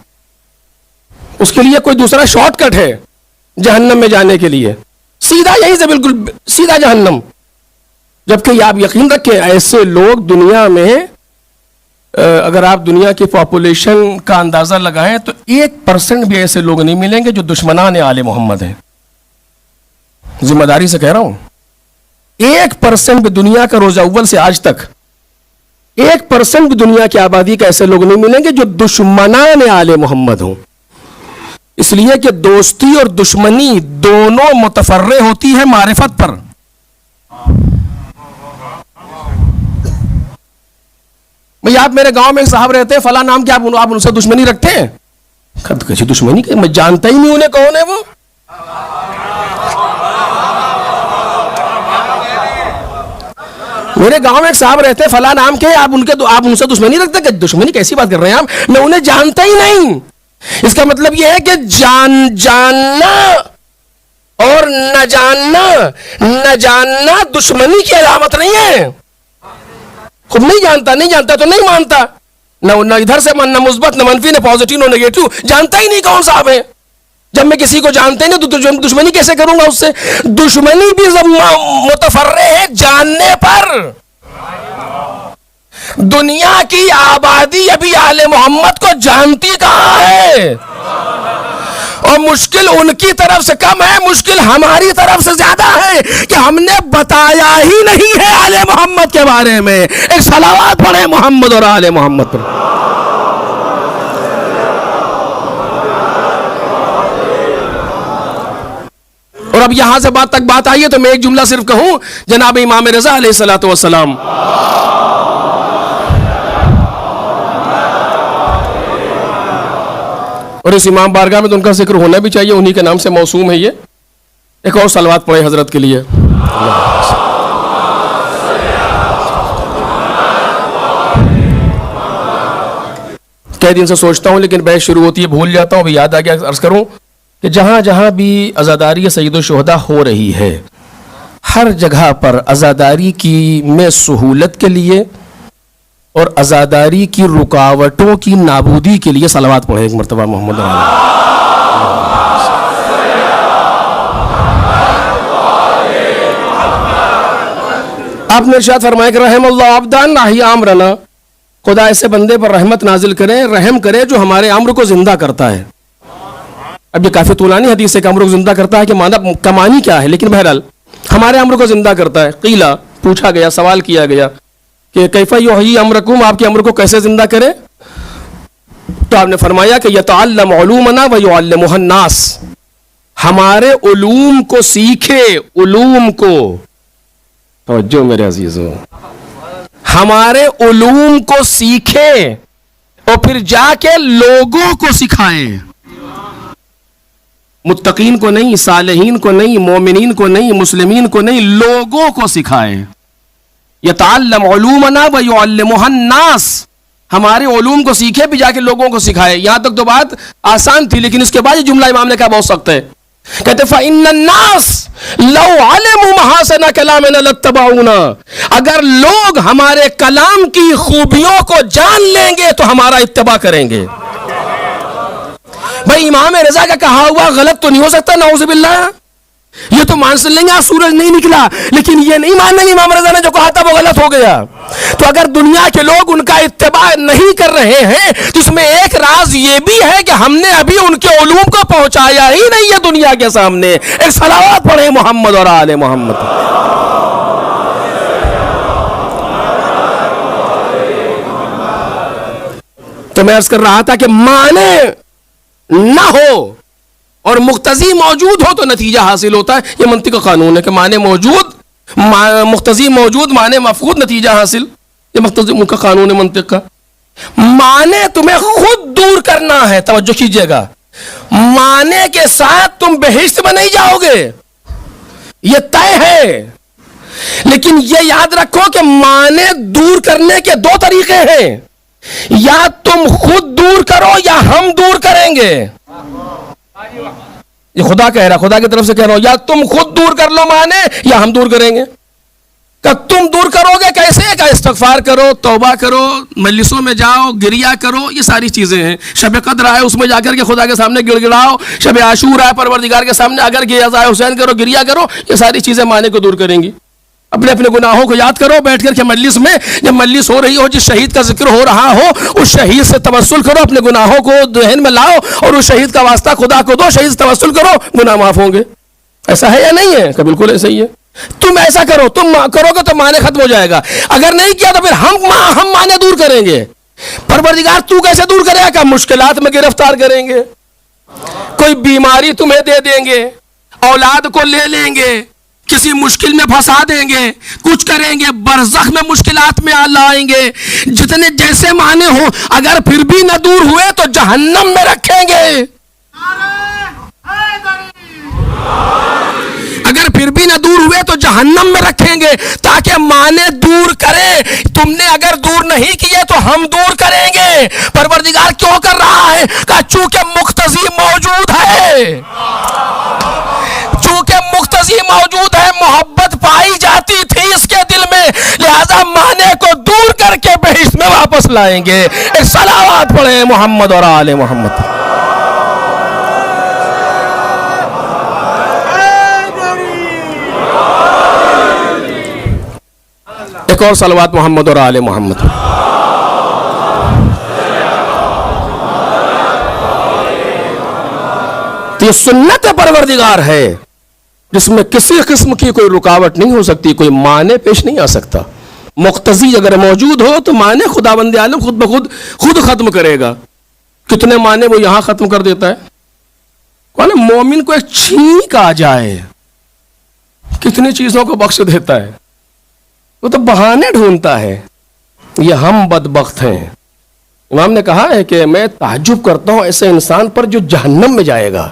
اس کے لیے کوئی دوسرا شارٹ کٹ ہے جہنم میں جانے کے لیے, سیدھا یہیں سے بالکل سیدھا جہنم. جبکہ آپ یقین رکھیں ایسے لوگ دنیا میں, اگر آپ دنیا کی پاپولیشن کا اندازہ لگائیں تو 1% بھی ایسے لوگ نہیں ملیں گے جو دشمنان آل محمد ہیں. ذمہ داری سے کہہ رہا ہوں, 1% بھی دنیا کا روز اول سے آج تک 1% بھی دنیا کی آبادی کے ایسے لوگ نہیں ملیں گے جو دشمنان آل محمد ہوں. اس لیے کہ دوستی اور دشمنی دونوں متفرع ہوتی ہے معرفت پر. بھئی آپ میرے گاؤں میں ایک صاحب رہتے ہیں, فلاں نام کیا, آپ ان سے دشمنی رکھتے ہیں؟ کیسی دشمنی؟ کہ میں جانتا ہی نہیں انہیں کون ہے وہ. میرے گاؤں میں ایک صاحب رہتے ہیں فلاں نام کے, آپ ان سے دشمنی رکھتے ہیں؟ کہ دشمنی کیسی بات کر رہے ہیں آپ, میں انہیں جانتا ہی نہیں. اس کا مطلب یہ ہے کہ جاننا اور نہ جاننا دشمنی کی علامت نہیں ہے. خود نہیں جانتا تو نہیں مانتا, نہ ادھر سے نہ مثبت نہ منفی نہ پازیٹیو نہ نیگیٹو, جانتا ہی نہیں کون صاحب ہے. جب میں کسی کو جانتے ہی نہیں تو دشمنی کیسے کروں گا اس سے؟ دشمنی بھی متفرع ہے جاننے پر. دنیا کی آبادی ابھی آل محمد کو جانتی کہاں ہے, اور مشکل ان کی طرف سے کم ہے, مشکل ہماری طرف سے زیادہ ہے کہ ہم نے بتایا ہی نہیں ہے آل محمد کے بارے میں. ایک صلوات پڑھیں محمد اور آل محمد پر. اور اب یہاں سے بات تک بات آئی ہے تو میں ایک جملہ صرف کہوں, جناب امام رضا علیہ الصلوۃ والسلام اور اس امام بارگاہ میں تو ان کا ذکر ہونا بھی چاہیے, انہی کے نام سے موسوم ہے یہ. ایک اور صلوات پڑھے حضرت کے لیے. کئی دن سے سوچتا ہوں لیکن بحث شروع ہوتی ہے بھول جاتا ہوں, ابھی یاد آ گیا عرض کروں کہ جہاں جہاں بھی عزاداری سید الشہداء ہو رہی ہے, ہر جگہ پر عزاداری کی میں سہولت کے لیے اور عزاداری کی رکاوٹوں کی نابودی کے لیے صلوات پڑھیں ایک مرتبہ محمد علیہ. آپ نے ارشاد فرمایا کہ رحم اللہ عبدان احیا امرنا, خدا ایسے بندے پر رحمت نازل کرے, رحم کرے جو ہمارے امر کو زندہ کرتا ہے. اب یہ کافی طولانی حدیث ہے کہ امر کو زندہ کرتا ہے, کہ معنی کیا ہے, لیکن بہرحال ہمارے امر کو زندہ کرتا ہے. قیلا, پوچھا گیا, سوال کیا گیا کہ کیف یحیی امرکم, آپ کے امر کو کیسے زندہ کرے؟ تو آپ نے فرمایا کہ یتعلم علومنا ویعلمها الناس, ہمارے علوم کو سیکھے, علوم کو, توجہ میرے عزیزو, ہمارے علوم کو سیکھیں اور پھر جا کے لوگوں کو سکھائیں. متقین کو نہیں, صالحین کو نہیں, مومنین کو نہیں, مسلمین کو نہیں, لوگوں کو سکھائیں. یتعلم علومنا ویعلمها الناس. ہمارے علوم کو سیکھے بھی جا کے لوگوں کو سکھائے. یہاں تک تو بات آسان تھی, لیکن اس کے بعد یہ جملہ امام نے کہا بہت سخت ہے. کہتے فَإِنَّ النَّاسَ لَوْ عَلِمُوا مَحَاسِنَ كَلَامِنَا لَاتَّبَعُونَا. اگر لوگ ہمارے کلام کی خوبیوں کو جان لیں گے تو ہمارا اتباع کریں گے. بھائی امام رضا کا کہا ہوا غلط تو نہیں ہو سکتا, نعوذ باللہ. یہ تو مان لیں گے سورج نہیں نکلا, لیکن یہ نہیں ماننا کہ امام رضا نے جو کہا تھا وہ غلط ہو گیا. تو اگر دنیا کے لوگ ان کا اتباع نہیں کر رہے ہیں تو اس میں ایک راز یہ بھی ہے کہ ہم نے ابھی ان کے علوم کو پہنچایا ہی نہیں ہے دنیا کے سامنے. ایک صلوات پڑھیں محمد اور آل محمد. تو میں عرض کر رہا تھا کہ معنی نہ ہو اور مقتضی موجود ہو تو نتیجہ حاصل ہوتا ہے. یہ منطق کا قانون ہے کہ معنی موجود, مقتضی موجود, معنی مفقود, نتیجہ حاصل. یہ مقتضی کا قانون ہے منطق کا. معنی تمہیں خود دور کرنا ہے. توجہ کیجئے گا, معنی کے ساتھ تم بہشت میں نہیں جاؤ گے, یہ طے ہے. لیکن یہ یاد رکھو کہ معنی دور کرنے کے دو طریقے ہیں. یا تم خود دور کرو یا ہم دور کریں گے. یہ خدا کہہ رہا, خدا کی طرف سے کہہ رہا ہوں, یا تم خود دور کر لو معنی یا ہم دور کریں گے. کہ تم دور کرو گے کیسے؟ کہ استغفار کرو, توبہ کرو, مجلسوں میں جاؤ, گریا کرو. یہ ساری چیزیں ہیں. شب قدر آئے اس میں جا کر کے خدا کے سامنے گڑ گڑاؤ. شب عاشور آئے پروردگار کے سامنے اگر غزائے حسین کرو, گریا کرو. یہ ساری چیزیں معنی کو دور کریں گی. اپنے اپنے گناہوں کو یاد کرو بیٹھ کر کے مجلس میں. جب مجلس ہو رہی ہو, جس شہید کا ذکر ہو رہا ہو, اس شہید سے توسل کرو, اپنے گناہوں کو ذہن میں لاؤ اور اس شہید کا واسطہ خدا کو دو. شہید سے توسل کرو, گناہ معاف ہوں گے. ایسا ہے یا نہیں ہے؟ کہ بالکل ایسا ہی ہے. تم ایسا کرو, تم کرو گے تو معنی ختم ہو جائے گا. اگر نہیں کیا تو پھر ہم معنی دور کریں گے. پروردگار تو کیسے دور کرے گا؟ کہ مشکلات میں گرفتار کریں گے, کوئی بیماری تمہیں دے دیں گے, اولاد کو لے لیں گے, کسی مشکل میں پھنسا دیں گے, کچھ کریں گے, برزخ میں مشکلات میں لائیں گے. جتنے جیسے معنی ہو, اگر پھر بھی نہ دور ہوئے تو جہنم میں رکھیں گے. اگر پھر بھی نہ دور ہوئے تو جہنم میں رکھیں گے, تاکہ معنی دور کرے. تم نے اگر دور نہیں کیے تو ہم دور کریں گے. پروردگار کیوں کر رہا ہے؟ کہ چونکہ مقتضی موجود ہے, چونکہ مقتضی موجود ہے, محبت پائی جاتی تھی اس کے دل میں, لہذا معنی کو دور کر کے بہشت میں واپس لائیں گے. ایک صلوات پڑھیں محمد اور آل محمد. ایک اور صلوات محمد اور آل محمد. یہ سنت پروردگار ہے جس میں کسی قسم کی کوئی رکاوٹ نہیں ہو سکتی, کوئی معنی پیش نہیں آ سکتا. مقتضی اگر موجود ہو تو معنی خداوند عالم خود بخود خود ختم کرے گا. کتنے معنی وہ یہاں ختم کر دیتا ہے. کون مومن کو ایک چھینک آ جائے کتنی چیزوں کو بخش دیتا ہے. وہ تو بہانے ڈھونڈتا ہے. یہ ہم بدبخت ہیں. امام نے کہا ہے کہ میں تعجب کرتا ہوں ایسے انسان پر جو جہنم میں جائے گا.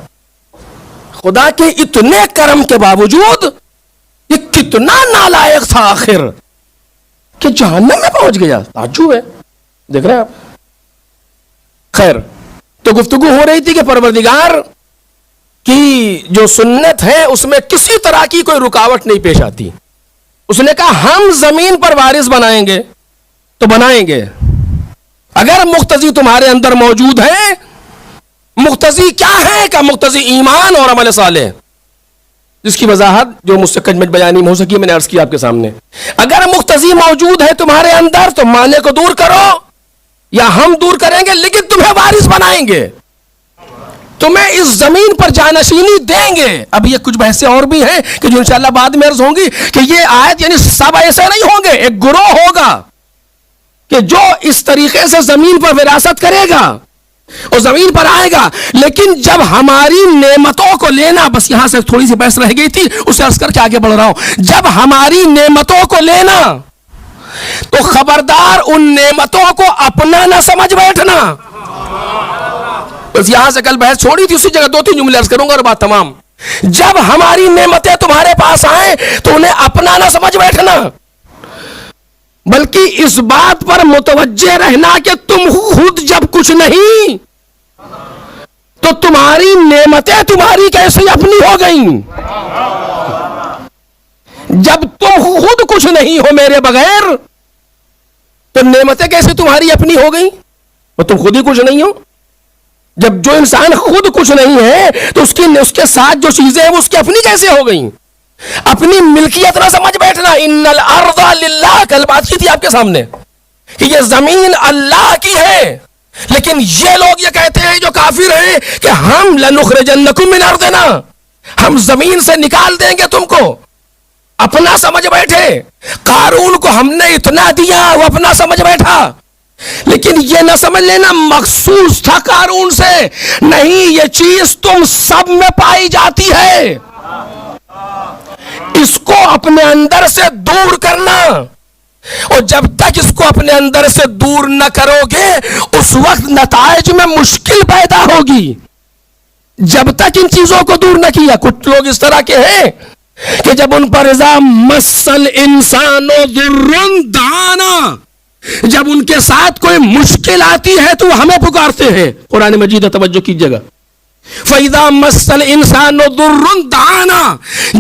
خدا کے اتنے کرم کے باوجود یہ کتنا نالائق تھا آخر کہ جہنم میں پہنچ گیا. تعجب ہے. دیکھ رہے ہیں آپ. خیر, تو گفتگو ہو رہی تھی کہ پروردگار کی جو سنت ہے اس میں کسی طرح کی کوئی رکاوٹ نہیں پیش آتی. اس نے کہا ہم زمین پر وارث بنائیں گے تو بنائیں گے اگر مقتضی تمہارے اندر موجود ہے. مقتضی کیا ہے؟ کہ مقتضی ایمان اور عمل صالح, جس کی وضاحت جو مجھ سے کجمج بیانی میں ہو سکی میں نے عرض کیا آپ کے سامنے. اگر مقتضی موجود ہے تمہارے اندر تو معنی کو دور کرو یا ہم دور کریں گے, لیکن تمہیں وارث بنائیں گے, تمہیں اس زمین پر جانشینی دیں گے. اب یہ کچھ بحثیں اور بھی ہیں کہ جو انشاءاللہ بعد میں عرض ہوں گی کہ یہ آیت یعنی سب ایسے نہیں ہوں گے, ایک گروہ ہوگا کہ جو اس طریقے سے زمین پر وراثت کرے گا اور زمین پر آئے گا. لیکن جب ہماری نعمتوں کو لینا, بس یہاں سے تھوڑی سی بحث رہ گئی تھی, اسے عرض کر کے آگے بڑھ رہا ہوں. جب ہماری نعمتوں کو لینا تو خبردار ان نعمتوں کو اپنا نہ سمجھ بیٹھنا. بس یہاں سے کل بحث چھوڑی تھی، اسی جگہ 2-3 جملے عرض کروں گا اور بات تمام. جب ہماری نعمتیں تمہارے پاس آئیں تو انہیں اپنا نہ سمجھ بیٹھنا، بلکہ اس بات پر متوجہ رہنا کہ تم خود جب کچھ نہیں تو تمہاری نعمتیں تمہاری کیسے اپنی ہو گئیں. جب تم خود کچھ نہیں ہو میرے بغیر تو نعمتیں کیسے تمہاری اپنی ہو گئیں؟ اور تم خود ہی کچھ نہیں ہو. جب جو انسان خود کچھ نہیں ہے تو اس کے ساتھ جو چیزیں ہیں وہ اس کی اپنی کیسے ہو گئیں؟ اپنی ملکیت نہ سمجھ بیٹھنا. ان الارض للہ، کل بات کی تھی آپ کے سامنے کہ یہ زمین اللہ کی ہے، لیکن یہ لوگ یہ کہتے ہیں جو کافر ہیں کہ ہم لنخرجنکم من ارضنا، ہم زمین سے نکال دیں گے تم کو. اپنا سمجھ بیٹھے. قارون کو ہم نے اتنا دیا وہ اپنا سمجھ بیٹھا، لیکن یہ نہ سمجھ لینا مخصوص تھا قارون سے. نہیں، یہ چیز تم سب میں پائی جاتی ہے. اس کو اپنے اندر سے دور کرنا، اور جب تک اس کو اپنے اندر سے دور نہ کرو گے اس وقت نتائج میں مشکل پیدا ہوگی. جب تک ان چیزوں کو دور نہ کیا. کچھ لوگ اس طرح کے ہیں کہ جب ان پر اذا مسل انسان ضر دعانا، جب ان کے ساتھ کوئی مشکل آتی ہے تو وہ ہمیں پکارتے ہیں. قرآن مجید توجہ کیجیے گا. فَإِذَا مَسَّ الْإِنسَانُ ضُرٌّ دَعَانَا،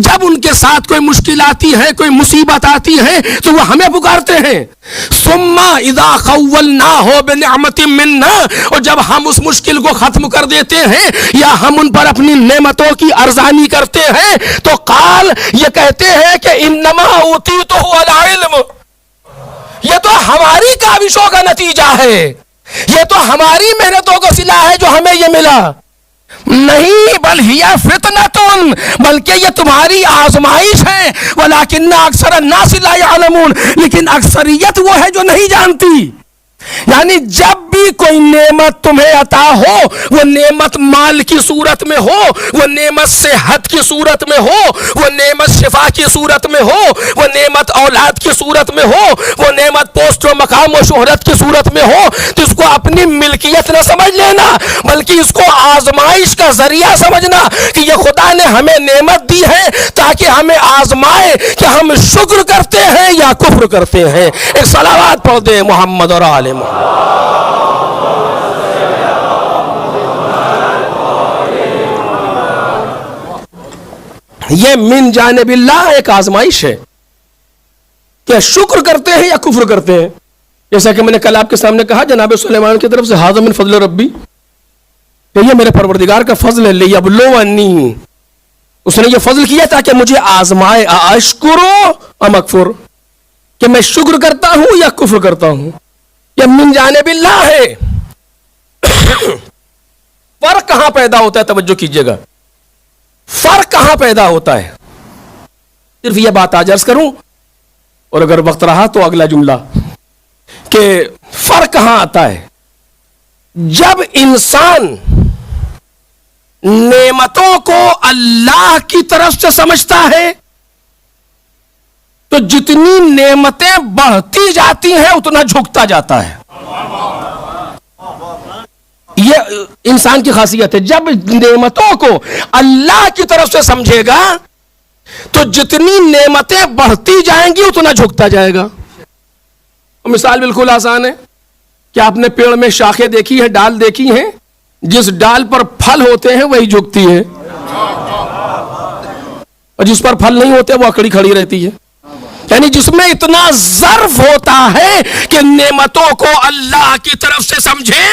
جب ان کے ساتھ کوئی مشکل آتی ہے، کوئی مصیبت آتی ہے تو وہ ہمیں پکارتے ہیں. ثُمَّ إِذَا خَوَّلْنَاهُ بِنِعْمَةٍ مِنَّا، اور جب ہم اس مشکل کو ختم کر دیتے ہیں یا ہم ان پر اپنی نعمتوں کی ارزانی کرتے ہیں تو قال، یہ کہتے ہیں کہ انما اوتیتہ علی علم، یہ تو ہماری کاوشوں کا نتیجہ ہے، یہ تو ہماری محنتوں کا صلہ ہے جو ہمیں یہ ملا. نہیں، بل ہی فتنۃ، بلکہ یہ تمہاری آزمائش ہے. ولکن اکثر الناس لا یعلمون، لیکن اکثریت وہ ہے جو نہیں جانتی. یعنی جب بھی کوئی نعمت تمہیں عطا ہو، وہ نعمت مال کی صورت میں ہو، وہ نعمت صحت کی صورت میں ہو، وہ نعمت شفا کی صورت میں ہو، وہ نعمت اولاد کی صورت میں ہو، وہ نعمت پوسٹ و مقام و شہرت کی صورت میں ہو، تو اس کو اپنی ملکیت نہ سمجھ لینا، بلکہ اس کو آزمائش کا ذریعہ سمجھنا کہ یہ خدا نے ہمیں نعمت دی ہے تاکہ ہمیں آزمائے کہ ہم شکر کرتے ہیں یا کفر کرتے ہیں. ایک صلوات پڑھ دیں محمد اور آل محمد. یہ من جانب اللہ ایک آزمائش ہے کہ شکر کرتے ہیں یا کفر کرتے ہیں. جیسا کہ میں نے کل آپ کے سامنے کہا جناب سلیمان کی طرف سے ھذا من فضل ربی، کہ یہ میرے پروردگار کا فضل ہے. لیبلونی، اس نے یہ فضل کیا تاکہ مجھے آزمائے. اشکرو ام اکفر، کہ میں شکر کرتا ہوں یا کفر کرتا ہوں. یہ من جانب اللہ ہے. فرق کہاں پیدا ہوتا ہے؟ توجہ کیجئے گا. فرق کہاں پیدا ہوتا ہے؟ صرف یہ بات آج عرض کروں، اور اگر وقت رہا تو اگلا جملہ، کہ فرق کہاں آتا ہے. جب انسان نعمتوں کو اللہ کی طرف سے سمجھتا ہے تو جتنی نعمتیں بڑھتی جاتی ہیں اتنا جھکتا جاتا ہے. یہ انسان کی خاصیت ہے. جب نعمتوں کو اللہ کی طرف سے سمجھے گا تو جتنی نعمتیں بڑھتی جائیں گی اتنا جھکتا جائے گا. مثال بالکل آسان ہے کہ آپ نے پیڑ میں شاخیں دیکھی ہے، ڈال دیکھی ہیں، جس ڈال پر پھل ہوتے ہیں وہی جھکتی ہے، اور جس پر پھل نہیں ہوتے وہ اکڑی کھڑی رہتی ہے. یعنی جس میں اتنا ظرف ہوتا ہے کہ نعمتوں کو اللہ کی طرف سے سمجھے،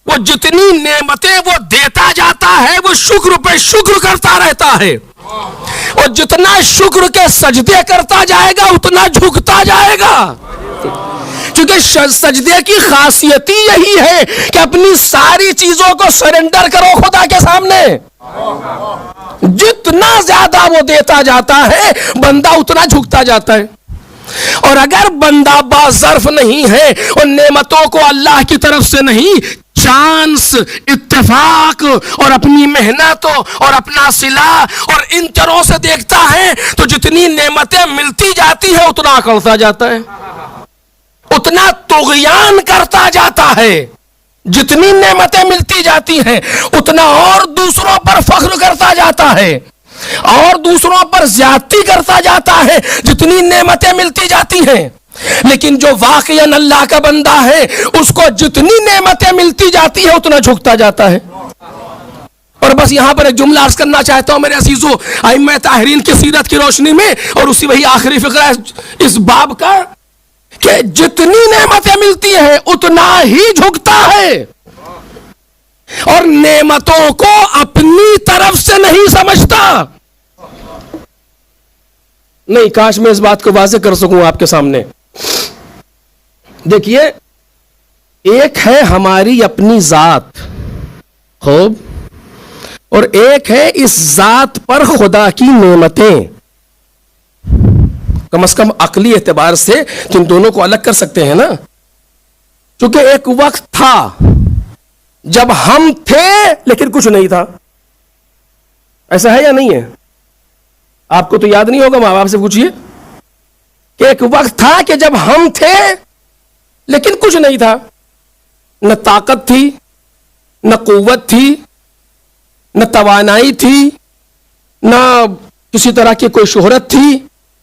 وہ جتنی نعمتیں وہ دیتا جاتا ہے وہ شکر پہ شکر کرتا رہتا ہے، اور جتنا شکر کے سجدے کرتا جائے گا اتنا جھکتا جائے گا. چونکہ سجدے کی خاصیت ہی یہی ہے کہ اپنی ساری چیزوں کو سرنڈر کرو خدا کے سامنے. جتنا زیادہ وہ دیتا جاتا ہے بندہ اتنا جھکتا جاتا ہے. اور اگر بندہ باظرف نہیں ہے اور نعمتوں کو اللہ کی طرف سے نہیں، چانس، اتفاق اور اپنی محنت اور اپنا صلہ اور ان طرح سے دیکھتا ہے، تو جتنی جتنی نعمتیں ملتی جاتی ہیں اتنا اکڑتا جاتا ہے, اتنا طغیان کرتا جاتا ہے. جتنی نعمتیں ملتی جاتی ہیں اتنا اور دوسروں پر فخر کرتا جاتا ہے, اور دوسروں پر زیادتی کرتا جاتا ہے جتنی نعمتیں ملتی جاتی ہیں. لیکن جو واقعاً اللہ کا بندہ ہے اس کو جتنی نعمتیں ملتی جاتی ہیں اتنا جھکتا جاتا ہے. اور بس یہاں پر ایک جملہ عرض کرنا چاہتا ہوں میرے عزیزو, ائمہ طاہرین کی سیرت کی روشنی میں, اور اسی وہی آخری فقرہ اس باب کا, کہ جتنی نعمتیں ملتی ہیں اتنا ہی جھکتا ہے, اور نعمتوں کو اپنی طرف سے نہیں سمجھتا. نہیں, کاش میں اس بات کو واضح کر سکوں آپ کے سامنے. دیکھیے, ایک ہے ہماری اپنی ذات, خوب, اور ایک ہے اس ذات پر خدا کی نعمتیں. کم از کم عقلی اعتبار سے تو ان دونوں کو الگ کر سکتے ہیں نا, کیونکہ ایک وقت تھا جب ہم تھے لیکن کچھ نہیں تھا. ایسا ہے یا نہیں ہے؟ آپ کو تو یاد نہیں ہوگا, ماں باپ سے پوچھئے کہ ایک وقت تھا کہ جب ہم تھے لیکن کچھ نہیں تھا. نہ طاقت تھی, نہ قوت تھی, نہ توانائی تھی, نہ کسی طرح کی کوئی شہرت تھی,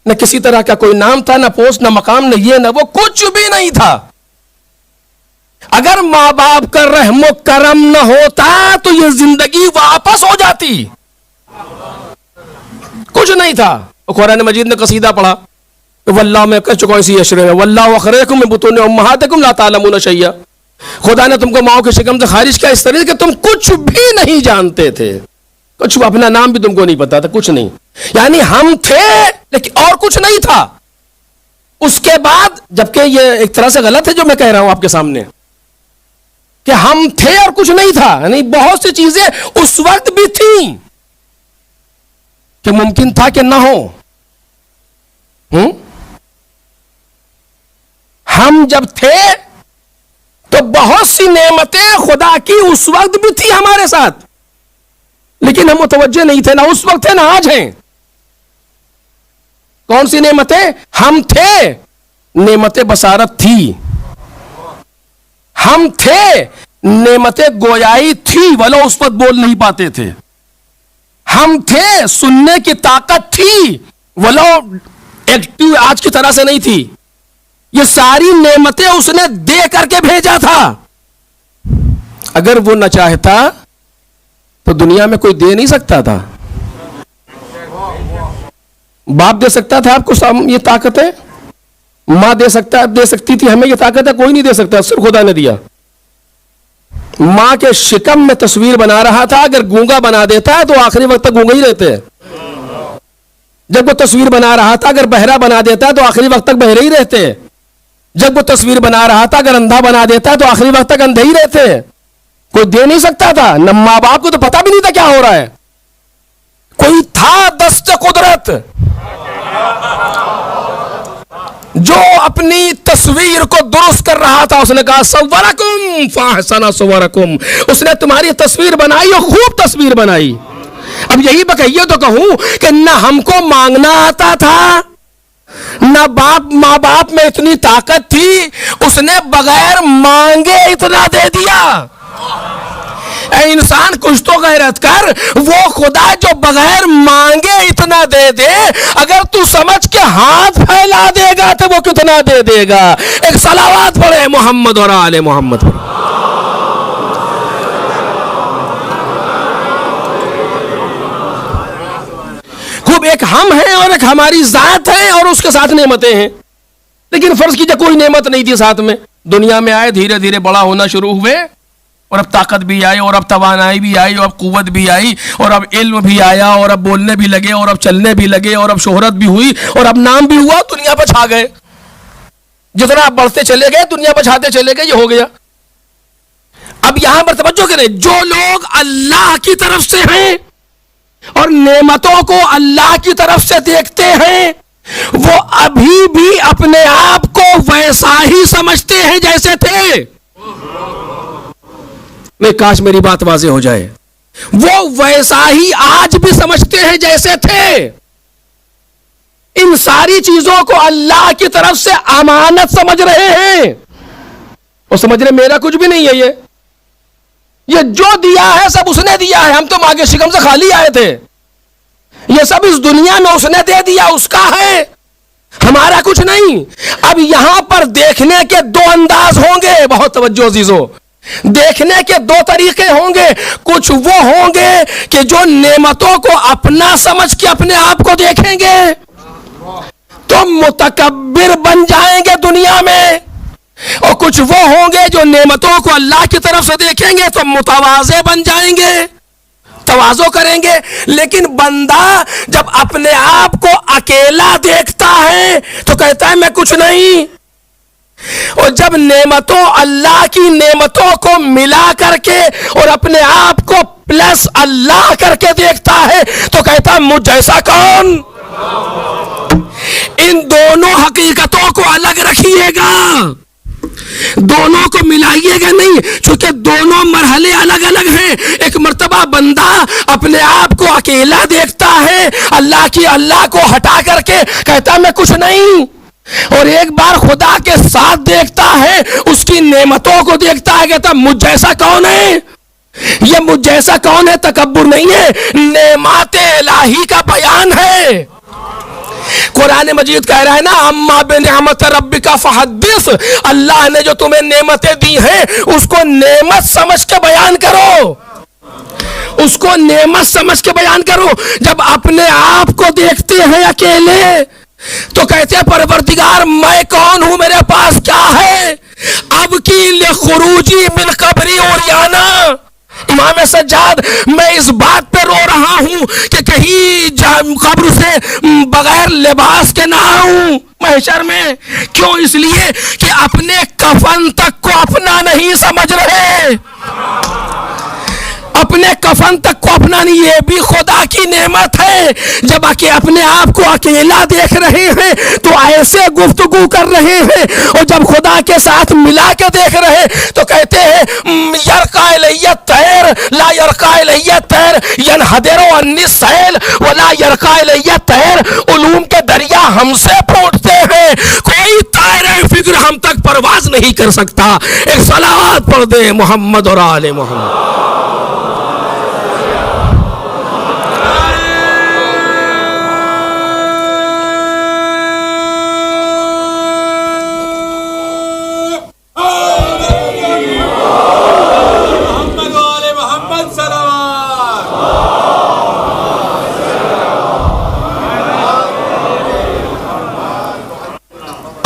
نہ کسی طرح کا کوئی نام تھا, نہ پوسٹ, نہ مقام, نہ یہ نہ وہ, کچھ بھی نہیں تھا. اگر ماں باپ کا رحم و کرم نہ ہوتا تو یہ زندگی واپس ہو جاتی. کچھ نہیں تھا. قرآن مجید نے قصیدہ پڑھا, واللہ میں کہہ چکا اسی اشرے میں, واللہ اخرجکم من بطون امہاتکم لا تعلمون شیئا. خدا نے تم کو ماؤں کے شکم سے خارج کیا اس طرح کہ تم کچھ بھی نہیں جانتے تھے, کچھ اپنا نام بھی تم کو نہیں پتا تھا, کچھ نہیں. یعنی ہم تھے لیکن اور کچھ نہیں تھا. اس کے بعد, جبکہ یہ ایک طرح سے غلط ہے جو میں کہہ رہا ہوں آپ کے سامنے, کہ ہم تھے اور کچھ نہیں تھا, یعنی بہت سی چیزیں اس وقت بھی تھیں کہ ممکن تھا کہ نہ ہو. ہم جب تھے تو بہت سی نعمتیں خدا کی اس وقت بھی تھی ہمارے ساتھ, لیکن ہم متوجہ نہیں تھے, نہ اس وقت تھے نہ آج ہیں. کون سی نعمتیں؟ ہم تھے, نعمت بصارت تھی. ہم تھے, نعمت گویائی تھی, ولو اس وقت بول نہیں پاتے تھے. ہم تھے, سننے کی طاقت تھی, ولو ایکٹیو آج کی طرح سے نہیں تھی. یہ ساری نعمتیں اس نے دے کر کے بھیجا تھا. اگر وہ نہ چاہتا تو دنیا میں کوئی دے نہیں سکتا تھا. باپ دے سکتا تھا آپ کو یہ طاقت ہے, ماں دے سکتی تھی ہمیں یہ طاقت ہے, کوئی نہیں دے سکتا, صرف خدا نے دیا. ماں کے شکم میں تصویر بنا رہا تھا, اگر گونگا بنا دیتا ہے تو آخری وقت تک گونگا ہی رہتے ہیں. جب وہ تصویر بنا رہا تھا اگر بہرا بنا دیتا ہے تو آخری وقت تک بہرے ہی رہتے ہیں. جب وہ تصویر بنا رہا تھا اگر اندھا بنا دیتا ہے تو آخری وقت تک اندھے ہی رہتے ہیں. کوئی دے نہیں سکتا تھا. نہ ماں باپ کو تو پتا بھی نہیں تھا کیا ہو رہا ہے. کوئی تھا دست قدرت جو اپنی تصویر کو درست کر رہا تھا. اس نے کہا صورکم فاحسن صورکم, اس نے تمہاری تصویر بنائی اور خوب تصویر بنائی. اب یہی بکیے تو کہوں کہ نہ ہم کو مانگنا آتا تھا, نہ ماں باپ میں اتنی طاقت تھی, اس نے بغیر مانگے اتنا دے دیا. اے انسان کچھ تو غیرت کر, وہ خدا جو بغیر مانگے اتنا دے دے, اگر تو سمجھ کے ہاتھ پھیلا دے گا تو وہ کتنا دے دے گا. ایک صلوات پڑھے محمد اور آل محمد. خوب, ایک ہم ہیں اور ایک ہماری ذات ہے اور اس کے ساتھ نعمتیں ہیں. لیکن فرض کیجئے کوئی نعمت نہیں تھی ساتھ میں, دنیا میں آئے, دھیرے دھیرے بڑا ہونا شروع ہوئے, اور اب طاقت بھی آئی, اور اب توانائی بھی آئی, اور اب قوت بھی آئی, اور اب علم بھی آیا, اور اب بولنے بھی لگے, اور اب چلنے بھی لگے, اور اب شہرت بھی ہوئی, اور اب نام بھی ہوا, دنیا پہ چھا گئے. جتنا آپ بڑھتے چلے گئے دنیا پہ چھاتے چلے گئے, یہ ہو گیا. اب یہاں پر توجہ کریں, جو لوگ اللہ کی طرف سے ہیں اور نعمتوں کو اللہ کی طرف سے دیکھتے ہیں, وہ ابھی بھی اپنے آپ کو ویسا ہی سمجھتے ہیں جیسے تھے. میں کاش میری بات واضح ہو جائے. وہ ویسا ہی آج بھی سمجھتے ہیں جیسے تھے. ان ساری چیزوں کو اللہ کی طرف سے امانت سمجھ رہے ہیں اور سمجھ رہے میرا کچھ بھی نہیں ہے، یہ جو دیا ہے سب اس نے دیا ہے، ہم تو ماں کے شکم سے خالی آئے تھے، یہ سب اس دنیا میں اس نے دے دیا، اس کا ہے، ہمارا کچھ نہیں۔ اب یہاں پر دیکھنے کے دو انداز ہوں گے، بہت توجہ عزیزو، دیکھنے کے دو طریقے ہوں گے۔ کچھ وہ ہوں گے کہ جو نعمتوں کو اپنا سمجھ کے اپنے آپ کو دیکھیں گے تو متکبر بن جائیں گے دنیا میں، اور کچھ وہ ہوں گے جو نعمتوں کو اللہ کی طرف سے دیکھیں گے تو متواضع بن جائیں گے، تواضع کریں گے۔ لیکن بندہ جب اپنے آپ کو اکیلا دیکھتا ہے تو کہتا ہے میں کچھ نہیں، اور جب نعمتوں اللہ کی نعمتوں کو ملا کر کے اور اپنے آپ کو پلس اللہ کر کے دیکھتا ہے تو کہتا ہے مجھ جیسا کون۔ ان دونوں حقیقتوں کو الگ رکھیے گا، دونوں کو ملائیے گا نہیں، چونکہ دونوں مرحلے الگ الگ ہیں۔ ایک مرتبہ بندہ اپنے آپ کو اکیلا دیکھتا ہے، اللہ کو ہٹا کر کے کہتا ہے میں کچھ نہیں، اور ایک بار خدا کے ساتھ دیکھتا ہے، اس کی نعمتوں کو دیکھتا ہے، کہتا ہے مجھ جیسا کون ہے۔ یہ مجھ جیسا کون ہے تکبر نہیں ہے، نعمات الہی کا بیان ہے۔ قرآن مجید کہہ رہا ہے نا اما بنعمت ربک فحدث، اللہ نے جو تمہیں نعمتیں دی ہیں اس کو نعمت سمجھ کے بیان کرو، اس کو نعمت سمجھ کے بیان کرو۔ جب اپنے آپ کو دیکھتے ہیں اکیلے تو کہتے ہیں پروردگار میں کون ہوں، میرے پاس کیا ہے۔ اب کی لخروجی من قبری اوریانا، امام سجاد میں اس بات پہ رو رہا ہوں کہ کہیں قبر سے بغیر لباس کے نہ آؤں محشر میں۔ کیوں؟ اس لیے کہ اپنے کفن تک کو اپنا نہیں سمجھ رہے، اپنے کفن تک کو اپنا نہیں، یہ بھی خدا کی نعمت ہے۔ جب اپنے آپ کو اکیلا دیکھ رہے ہیں تو ایسے گفتگو کر رہے ہیں، اور جب خدا کے ساتھ ملا کے دیکھ رہے تو کہتے ہیں یرقا الی الطیر لا یرقا الی الطیر ینحدر عنی السیل ولا یرقا الی الطیر، علوم کے دریا ہم سے پھوٹتے ہیں، کوئی طائرہ فکر ہم تک پرواز نہیں کر سکتا۔ ایک صلوات پڑھ دے محمد اور آل محمد۔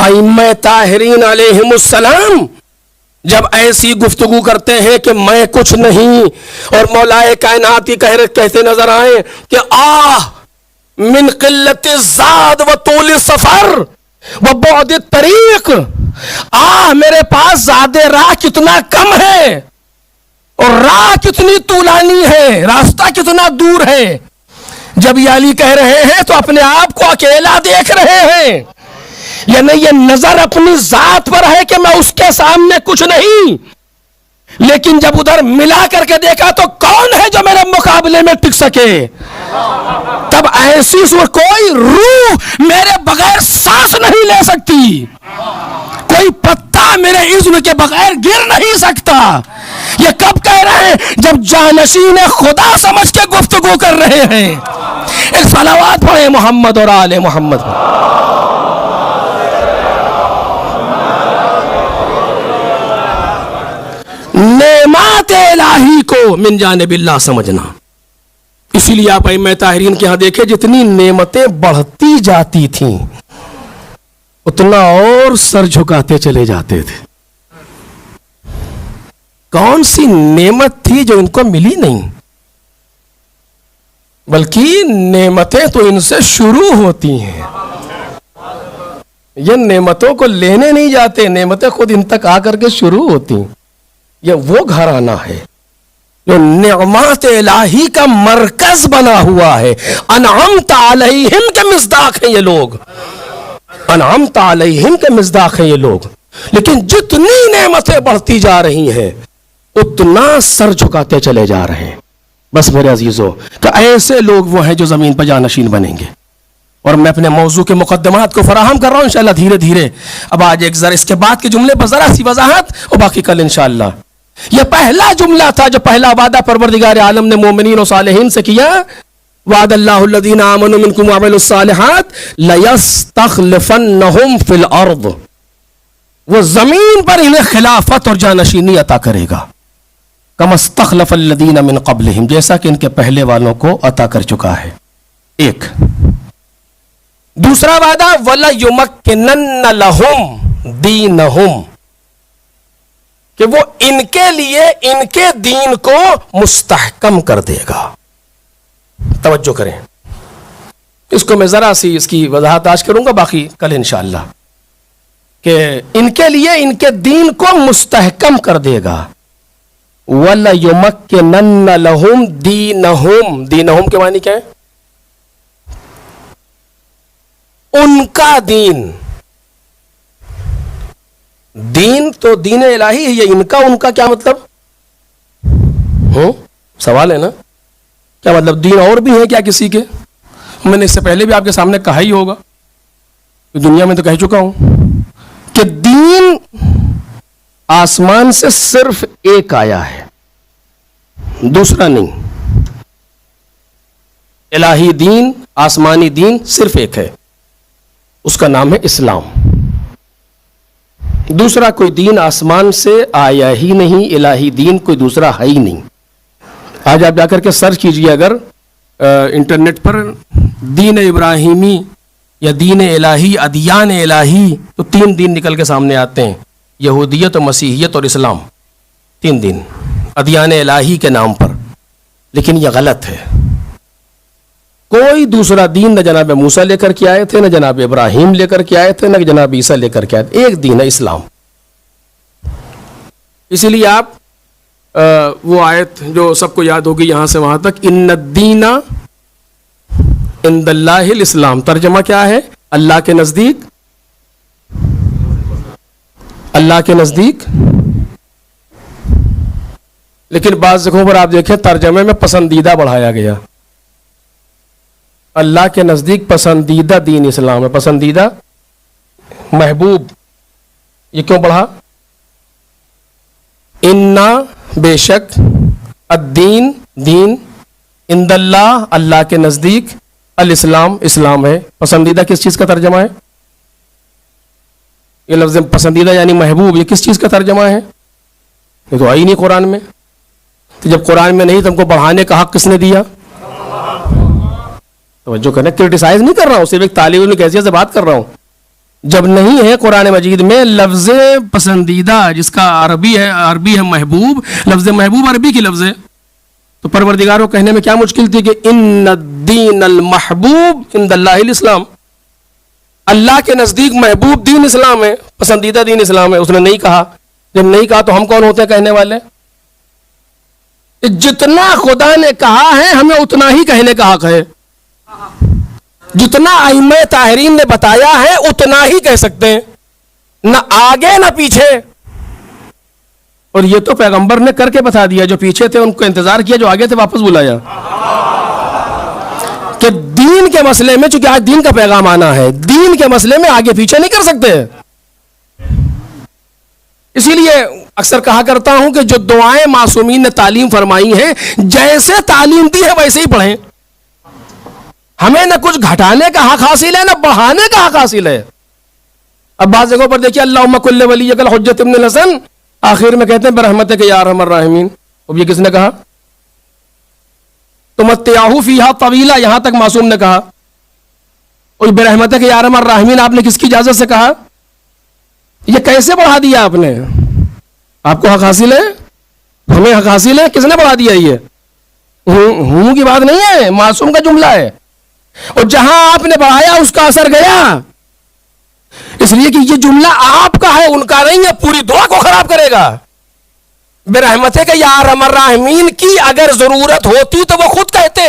ائمہ طاہرین علیہم السلام جب ایسی گفتگو کرتے ہیں کہ میں کچھ نہیں، اور مولائے کائنات ہی کہتے نظر آئے کہ آہ من قلت الزاد و طول السفر و بعد الطریق، آہ میرے پاس زاد راہ کتنا کم ہے اور راہ کتنی طولانی ہے، راستہ کتنا دور ہے۔ جب یہ علی کہہ رہے ہیں تو اپنے آپ کو اکیلا دیکھ رہے ہیں، یعنی یہ نظر اپنی ذات پر ہے کہ میں اس کے سامنے کچھ نہیں، لیکن جب ادھر ملا کر کے دیکھا تو کون ہے جو میرے مقابلے میں ٹک سکے۔ تب ایسی کوئی روح میرے بغیر سانس نہیں لے سکتی، کوئی پتا میرے اذن کے بغیر گر نہیں سکتا۔ یہ کب کہہ رہے ہیں؟ جب جانشین خدا سمجھ کے گفتگو کر رہے ہیں۔ ایک صلوات پڑھیں محمد اور آل محمد۔ نعمات الہی کو من جانب اللہ سمجھنا، اسی لیے آپ ائمہ طاہرین کے ہاں دیکھیں جتنی نعمتیں بڑھتی جاتی تھیں اتنا اور سر جھکاتے چلے جاتے تھے۔ کون سی نعمت تھی جو ان کو ملی نہیں، بلکہ نعمتیں تو ان سے شروع ہوتی ہیں، یہ نعمتوں کو لینے نہیں جاتے، نعمتیں خود ان تک آ کر کے شروع ہوتی ہیں۔ یہ وہ گھرانہ ہے جو نعمات الہی کا مرکز بنا ہوا ہے۔ انعمت علیہم کے مصداق ہیں یہ لوگ، انعمت علیہم کے مصداق ہیں یہ لوگ، لیکن جتنی نعمتیں بڑھتی جا رہی ہیں اتنا سر جھکاتے چلے جا رہے ہیں۔ بس میرے عزیزو کہ ایسے لوگ وہ ہیں جو زمین پر جانشین بنیں گے، اور میں اپنے موضوع کے مقدمات کو فراہم کر رہا ہوں انشاءاللہ دھیرے دھیرے. اب آج ایک ذرا اس کے بعد کے جملے پر ذرا سی وضاحت اور باقی کل انشاءاللہ. یہ پہلا جملہ تھا جو پہلا وعدہ پروردگار عالم نے مومنین و صالحین سے کیا. وعد اللہ الذین آمنوا منکم وعملوا الصالحات لیستخلفنہم فی الارض. وہ زمین پر انہیں خلافت اور جانشینی عطا کرے گا. کما استخلف الذین من قبلہم، جیسا کہ ان کے پہلے والوں کو عطا کر چکا ہے. ایک دوسرا وعدہ وَلَيُمَكِّنَنَّ لَهُمْ دِينَهُمْ، کہ وہ ان کے لیے ان کے دین کو مستحکم کر دے گا. توجہ کریں، اس کو میں ذرا سی اس کی وضاحت آج کروں گا، باقی کل انشاءاللہ. کہ ان کے لیے ان کے دین کو مستحکم کر دے گا. وَلَيُمَكِّنَنَّ لَهُمْ دِينَهُمْ، دینہم کے معنی کیا ہے؟ ان کا دین. دین تو دین الہی ہے، یہ ان کا کیا مطلب؟ سوال ہے نا، کیا مطلب دین اور بھی ہے کیا کسی کے؟ میں نے اس سے پہلے بھی آپ کے سامنے کہا ہی ہوگا، دنیا میں تو کہہ چکا ہوں کہ دین آسمان سے صرف ایک آیا ہے، دوسرا نہیں. الہی دین، آسمانی دین صرف ایک ہے، اس کا نام ہے اسلام. دوسرا کوئی دین آسمان سے آیا ہی نہیں، الہی دین کوئی دوسرا ہے ہی نہیں. آج آپ جا کر کے سرچ کیجئے اگر انٹرنیٹ پر دین ابراہیمی یا دین الہی، ادیان الہی، تو 3 دین نکل کے سامنے آتے ہیں، یہودیت و مسیحیت اور اسلام. 3 دین ادیان الہی کے نام پر. لیکن یہ غلط ہے. کوئی دوسرا دین نہ جناب موسیٰ لے کر کے آئے تھے، نہ جناب ابراہیم لے کر کے آئے تھے، نہ جناب عیسیٰ لے کر کے آئے تھے. ایک دین ہے اسلام. اسی لیے آپ وہ آیت جو سب کو یاد ہوگی یہاں سے وہاں تک، ان الدین عند اللہ الاسلام، ترجمہ کیا ہے؟ اللہ کے نزدیک، اللہ کے نزدیک. لیکن بعض جگہوں پر آپ دیکھیں ترجمے میں پسندیدہ بڑھایا گیا. اللہ کے نزدیک پسندیدہ دین اسلام ہے، پسندیدہ، محبوب. یہ کیوں بڑھا؟ انا، بے شک، الدین، دین، عند اللہ، اللہ کے نزدیک، الاسلام، اسلام ہے. پسندیدہ کس چیز کا ترجمہ ہے؟ یہ لفظ پسندیدہ یعنی محبوب، یہ کس چیز کا ترجمہ ہے؟ یہ تو آئی نہیں قرآن میں. تو جب قرآن میں نہیں تو ہم کو بڑھانے کا حق کس نے دیا؟ توجہ کرنا، کرٹیسائز نہیں کر رہا ہوں، صرف ایک طالب علم کی حیثیت سے بات کر رہا ہوں. جب نہیں ہے قرآن مجید میں لفظ پسندیدہ، جس کا عربی ہے محبوب، لفظ محبوب عربی کی لفظ ہے، تو پروردگار کو کہنے میں کیا مشکل تھی کہ ان الدین المحبوب عند اللہ الاسلام، اللہ کے نزدیک محبوب دین اسلام ہے، پسندیدہ دین اسلام ہے. اس نے نہیں کہا. جب نہیں کہا تو ہم کون ہوتے ہیں کہنے والے؟ جتنا خدا نے کہا ہے ہمیں اتنا ہی کہنے کا حق ہے. جتنا ائمہ طاہرین نے بتایا ہے اتنا ہی کہہ سکتے ہیں، نہ آگے نہ پیچھے. اور یہ تو پیغمبر نے کر کے بتا دیا، جو پیچھے تھے ان کو انتظار کیا، جو آگے تھے واپس بلایا. کہ دین کے مسئلے میں، چونکہ آج دین کا پیغام آنا ہے، دین کے مسئلے میں آگے پیچھے نہیں کر سکتے. اسی لیے اکثر کہا کرتا ہوں کہ جو دعائیں معصومین نے تعلیم فرمائی ہیں، جیسے تعلیم دی ہے ویسے ہی پڑھیں. ہمیں نہ کچھ گھٹانے کا حق حاصل ہے نہ بڑھانے کا حق حاصل ہے. اب بعض جگہوں پر دیکھیے اللہم کل ولیک الحجۃ ابن الحسن، آخر میں کہتے ہیں برحمتک یا ارحم الراحمین. اب یہ کس نے کہا؟ تمتعوا فیہا طویلا، یہاں تک معصوم نے کہا. اور برحمتک یا ارحم الراحمین آپ نے کس کی اجازت سے کہا؟ یہ کیسے بڑھا دیا آپ نے؟ آپ کو حق حاصل ہے، ہمیں حق حاصل ہے، کس نے بڑھا دیا؟ یہ ہوں کی بات نہیں ہے، معصوم کا جملہ ہے. اور جہاں آپ نے بڑھایا اس کا اثر گیا، اس لیے کہ یہ جملہ آپ کا ہے، ان کا نہیں ہے، پوری دعا کو خراب کرے گا. برحمتک یا ارحم الراحمین کی اگر ضرورت ہوتی تو وہ خود کہتے،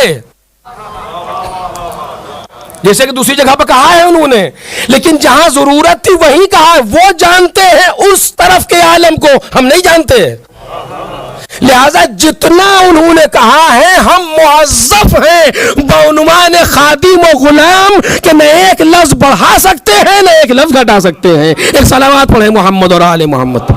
جیسے کہ دوسری جگہ پہ کہا ہے انہوں نے. لیکن جہاں ضرورت تھی وہیں کہا ہے. وہ جانتے ہیں اس طرف کے عالم کو، ہم نہیں جانتے. لہذا جتنا انہوں نے کہا ہے ہم موظف ہیں بعنوان خادم و غلام کہ نہ ایک لفظ بڑھا سکتے ہیں نہ ایک لفظ گھٹا سکتے ہیں. ایک صلوات پڑھیں محمد اور آل محمد.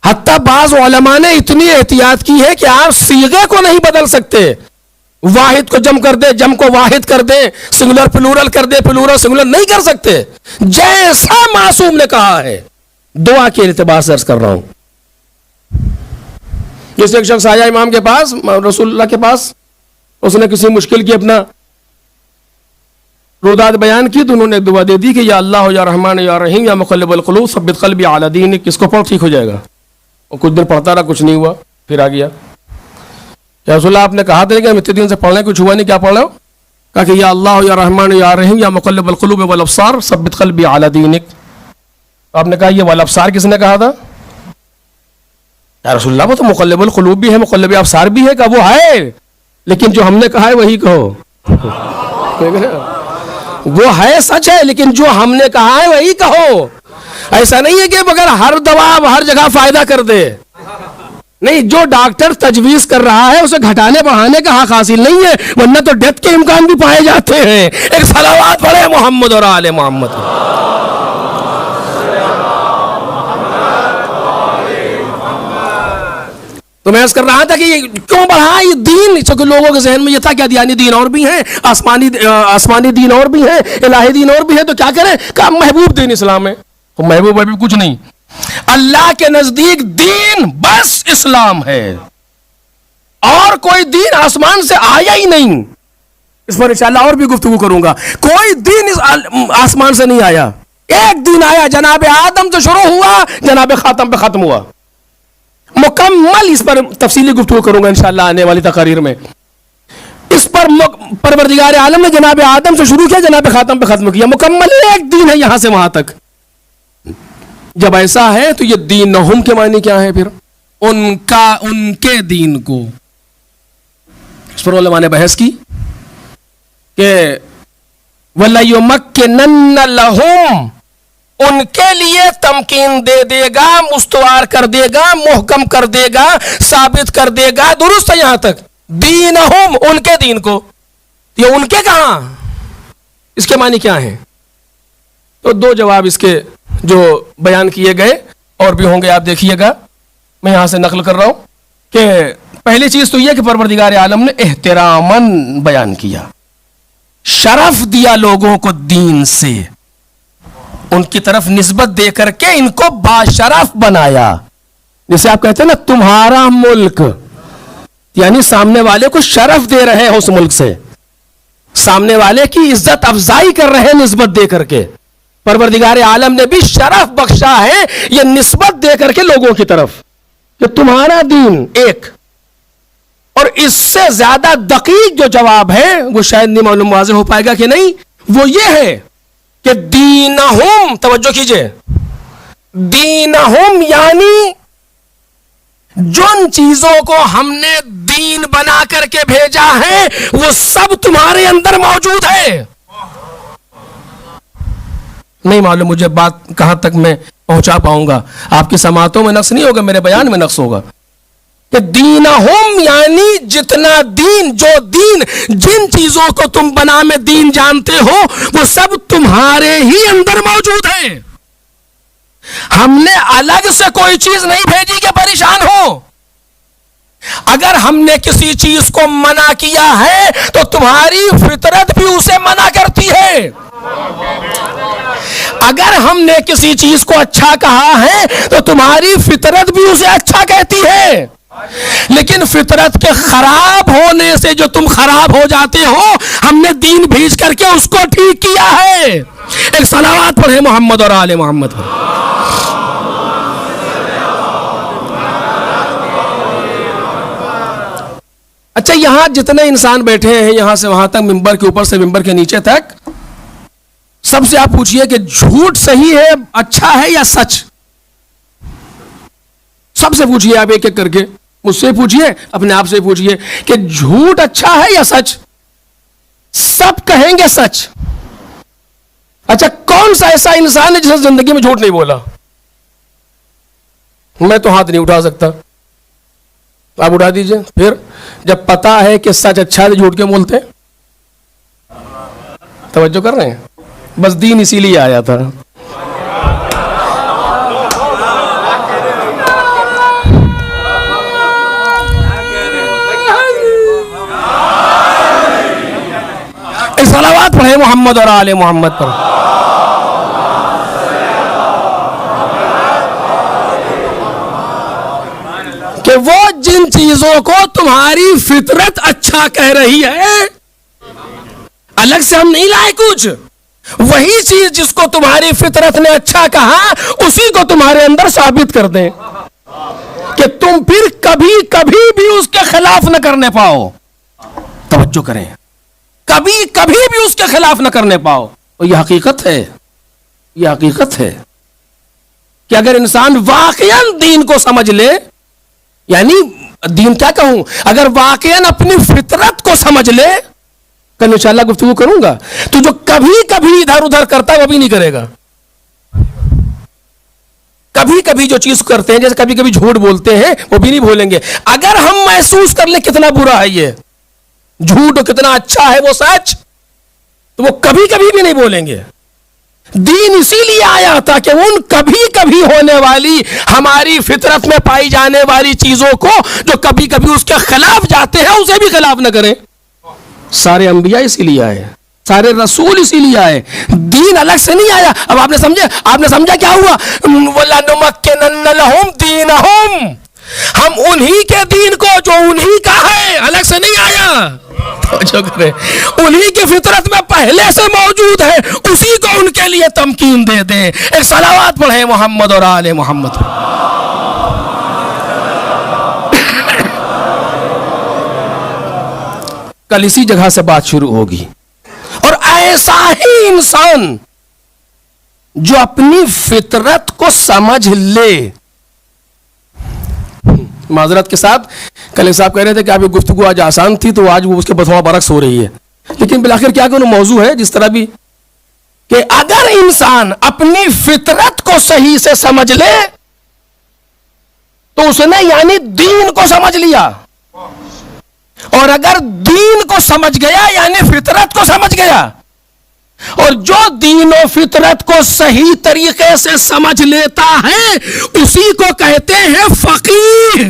حتیٰ بعض علماء نے اتنی احتیاط کی ہے کہ آپ صیغے کو نہیں بدل سکتے. واحد کو جم کر دے, جم کو واحد کر دے, سنگولر پلورل کر دے, پلورل سنگولر نہیں کر سکتے. جیسا معصوم نے کہا ہے. دعا کے اعتبار سے عرض کر رہا ہوں. جیسے ایک شخص آیا امام کے پاس, رسول اللہ کے پاس, اس نے کسی مشکل کی اپنا روداد بیان کی تو انہوں نے دعا دے دی کہ یا اللہ یا رحمان یا رحیم یا مقلب القلوب ثبت قلبی علی دینک. کس کو پڑھ ٹھیک ہو جائے گا. اور کچھ دن پڑھتا رہا, کچھ نہیں ہوا, پھر آ گیا. یا رسول اللہ آپ نے کہا تھا کہ ہم اتنے دن سے پڑھ رہے ہیں, کچھ ہوا نہیں, کیا پڑھ رہے ہو؟ کہا کہ یا اللہ یا رحمان یا رحیم یا مقلب القلوب والابصار ثبت قلبی علی دینک. آپ نے کہا یہ والابصار کس نے کہا تھا؟ یا رسول اللہ وہ تو مقلب القلوب بھی ہے, مقلب ابصار بھی ہے. کہ وہ ہے, لیکن جو ہم نے کہا ہے وہی کہو. وہ ہے, سچ ہے, لیکن جو ہم نے کہا ہے وہی کہو. ایسا نہیں ہے کہ مگر ہر دوا ہر جگہ فائدہ کر دے. نہیں, جو ڈاکٹر تجویز کر رہا ہے اسے گھٹانے بڑھانے کا حق حاصل نہیں ہے, ورنہ تو ڈیتھ کے امکان بھی پائے جاتے ہیں. ایک صلوات پڑھے محمد اور آل محمد. تو میں عرض کر رہا تھا کہ یہ کیوں بڑھا یہ دین, چونکہ لوگوں کے ذہن میں یہ تھا کہ ادیانی دین اور بھی ہیں, آسمانی دین اور بھی ہیں, الہی دین اور بھی ہے, تو کیا کریں. کہ محبوب دین اسلام ہے. تو محبوب ابھی کچھ نہیں. اللہ کے نزدیک دین بس اسلام ہے, اور کوئی دین آسمان سے آیا ہی نہیں. اس پر انشاءاللہ اور بھی گفتگو کروں گا. کوئی دین آسمان سے نہیں آیا. ایک دین آیا, جناب آدم سے شروع ہوا, جناب خاتم پہ ختم ہوا. مکمل اس پر تفصیلی گفتگو کروں گا انشاءاللہ آنے والی تقاریر میں. اس پر پروردگار عالم نے جناب آدم سے شروع کیا, جناب خاتم پہ ختم کیا. مکمل ایک دین ہے یہاں سے وہاں تک. جب ایسا ہے تو یہ دینہم کے معنی کیا ہے پھر؟ ان کے دین کو. اس پر علماء نے بحث کی کہ وَلَيُمَكِّنَنَّ لَهُمْ, ان کے لیے تمکین دے دے گا, مستوار کر دے گا, محکم کر دے گا, ثابت کر دے گا. درست ہے یہاں تک. دینہم, ان کے دین کو. یہ ان کے کہاں, اس کے معنی کیا ہیں؟ تو دو جواب اس کے جو بیان کیے گئے, اور بھی ہوں گے, آپ دیکھیے گا. میں یہاں سے نقل کر رہا ہوں کہ پہلی چیز تو یہ کہ پروردگار عالم نے احتراماً بیان کیا, شرف دیا لوگوں کو دین سے, ان کی طرف نسبت دے کر کے ان کو باشرف بنایا. جیسے آپ کہتے ہیں نا تمہارا ملک, یعنی سامنے والے کو شرف دے رہے ہیں اس ملک سے, سامنے والے کی عزت افزائی کر رہے ہیں نسبت دے کر کے. پروردگار عالم نے بھی شرف بخشا ہے یہ نسبت دے کر کے لوگوں کی طرف کہ تمہارا دین ایک. اور اس سے زیادہ دقیق جو جواب ہے وہ شاید نہیں معلوم واضح ہو پائے گا کہ نہیں, وہ یہ ہے کہ دینہم, توجہ کیجئے, دینہم یعنی جن چیزوں کو ہم نے دین بنا کر کے بھیجا ہے وہ سب تمہارے اندر موجود ہے. نہیں معلوم مجھے بات کہاں تک میں پہنچا پاؤں گا, آپ کی سماعتوں میں نقص نہیں ہوگا, میرے بیان میں نقص ہوگا. کہ دینہم یعنی جتنا دین, جو دین, جن چیزوں کو تم بنا میں دین جانتے ہو وہ سب تمہارے ہی اندر موجود ہے. ہم نے الگ سے کوئی چیز نہیں بھیجی کہ پریشان ہو. اگر ہم نے کسی چیز کو منع کیا ہے تو تمہاری فطرت بھی اسے منع کرتی ہے. اگر ہم نے کسی چیز کو اچھا کہا ہے تو تمہاری فطرت بھی اسے اچھا کہتی ہے. لیکن فطرت کے خراب ہونے سے جو تم خراب ہو جاتے ہو, ہم نے دین بھیج کر کے اس کو ٹھیک کیا ہے. ایک صلوات پڑھے محمد اور آل محمد. اچھا, یہاں جتنے انسان بیٹھے ہیں یہاں سے وہاں تک, ممبر کے اوپر سے ممبر کے نیچے تک, سب سے آپ پوچھئے کہ جھوٹ صحیح ہے, اچھا ہے یا سچ؟ سب سے پوچھئے آپ ایک ایک کر کے, مجھ سے پوچھئے, اپنے آپ سے پوچھئے کہ جھوٹ اچھا ہے یا سچ؟ سب کہیں گے سچ. اچھا, کون سا ایسا انسان ہے جس نے زندگی میں جھوٹ نہیں بولا؟ میں تو ہاتھ نہیں اٹھا سکتا، آپ اٹھا دیجئے. پھر جب پتا ہے کہ سچ اچھا ہے جھوٹ کیوں بولتے ہیں؟ توجہ کر رہے ہیں؟ بس دین اسی لیے آیا تھا. صلوات پڑھیں محمد اور آل محمد پر. کہ وہ جن چیزوں کو تمہاری فطرت اچھا کہہ رہی ہے، الگ سے ہم نہیں لائے کچھ، وہی چیز جس کو تمہاری فطرت نے اچھا کہا اسی کو تمہارے اندر ثابت کر دیں کہ تم پھر کبھی کبھی بھی اس کے خلاف نہ کرنے پاؤ. توجہ کریں، کبھی کبھی بھی اس کے خلاف نہ کرنے پاؤ. اور یہ حقیقت ہے، یہ حقیقت ہے کہ اگر انسان واقعاً دین کو سمجھ لے، یعنی دین کیا کہوں، اگر واقعاً اپنی فطرت کو سمجھ لے، کل انشاءاللہ گفتگو کروں گا، تو جو کبھی کبھی ادھر ادھر کرتا ہے وہ بھی نہیں کرے گا. کبھی کبھی جو چیز کرتے ہیں، جیسے کبھی کبھی جھوٹ بولتے ہیں، وہ بھی نہیں بولیں گے. اگر ہم محسوس کر لیں کتنا برا ہے یہ جھوٹ اور کتنا اچھا ہے وہ سچ، تو وہ کبھی کبھی بھی نہیں بولیں گے. دین اسی لیے آیا تھا کہ ان کبھی کبھی ہونے والی ہماری فطرت میں پائی جانے والی چیزوں کو جو کبھی کبھی اس کے خلاف جاتے ہیں اسے بھی خلاف نہ کریں. سارے انبیاء اسی لیے آئے، سارے رسول اسی لیے آئے، دین الگ سے نہیں آیا. اب آپ نے سمجھا کیا ہوا؟ وَلَنُمَكِّنَنَّ لَهُمْ دِينَهُمْ، ہم انہی کے دین کو جو انہی کا ہے، الگ سے نہیں آیا. انہی کی فطرت میں پہلے سے موجود ہے، اسی کو ان کے لیے تمکین دے دیں. ایک صلوات پڑھیں محمد اور آل محمد. کل اسی جگہ سے بات شروع ہوگی. اور ایسا ہی انسان جو اپنی فطرت کو سمجھ لے، معذرت کے ساتھ کل صاحب کہہ رہے تھے کہ آپ کی گفتگو آج آسان تھی تو آج وہ اس کے بسوا برعکس ہو رہی ہے، لیکن بالآخر کیا کہ موضوع ہے جس طرح بھی کہ اگر انسان اپنی فطرت کو صحیح سے سمجھ لے تو اس نے یعنی دین کو سمجھ لیا، اور اگر دین کو سمجھ گیا یعنی فطرت کو سمجھ گیا. اور جو دین و فطرت کو صحیح طریقے سے سمجھ لیتا ہے اسی کو کہتے ہیں فقیہ.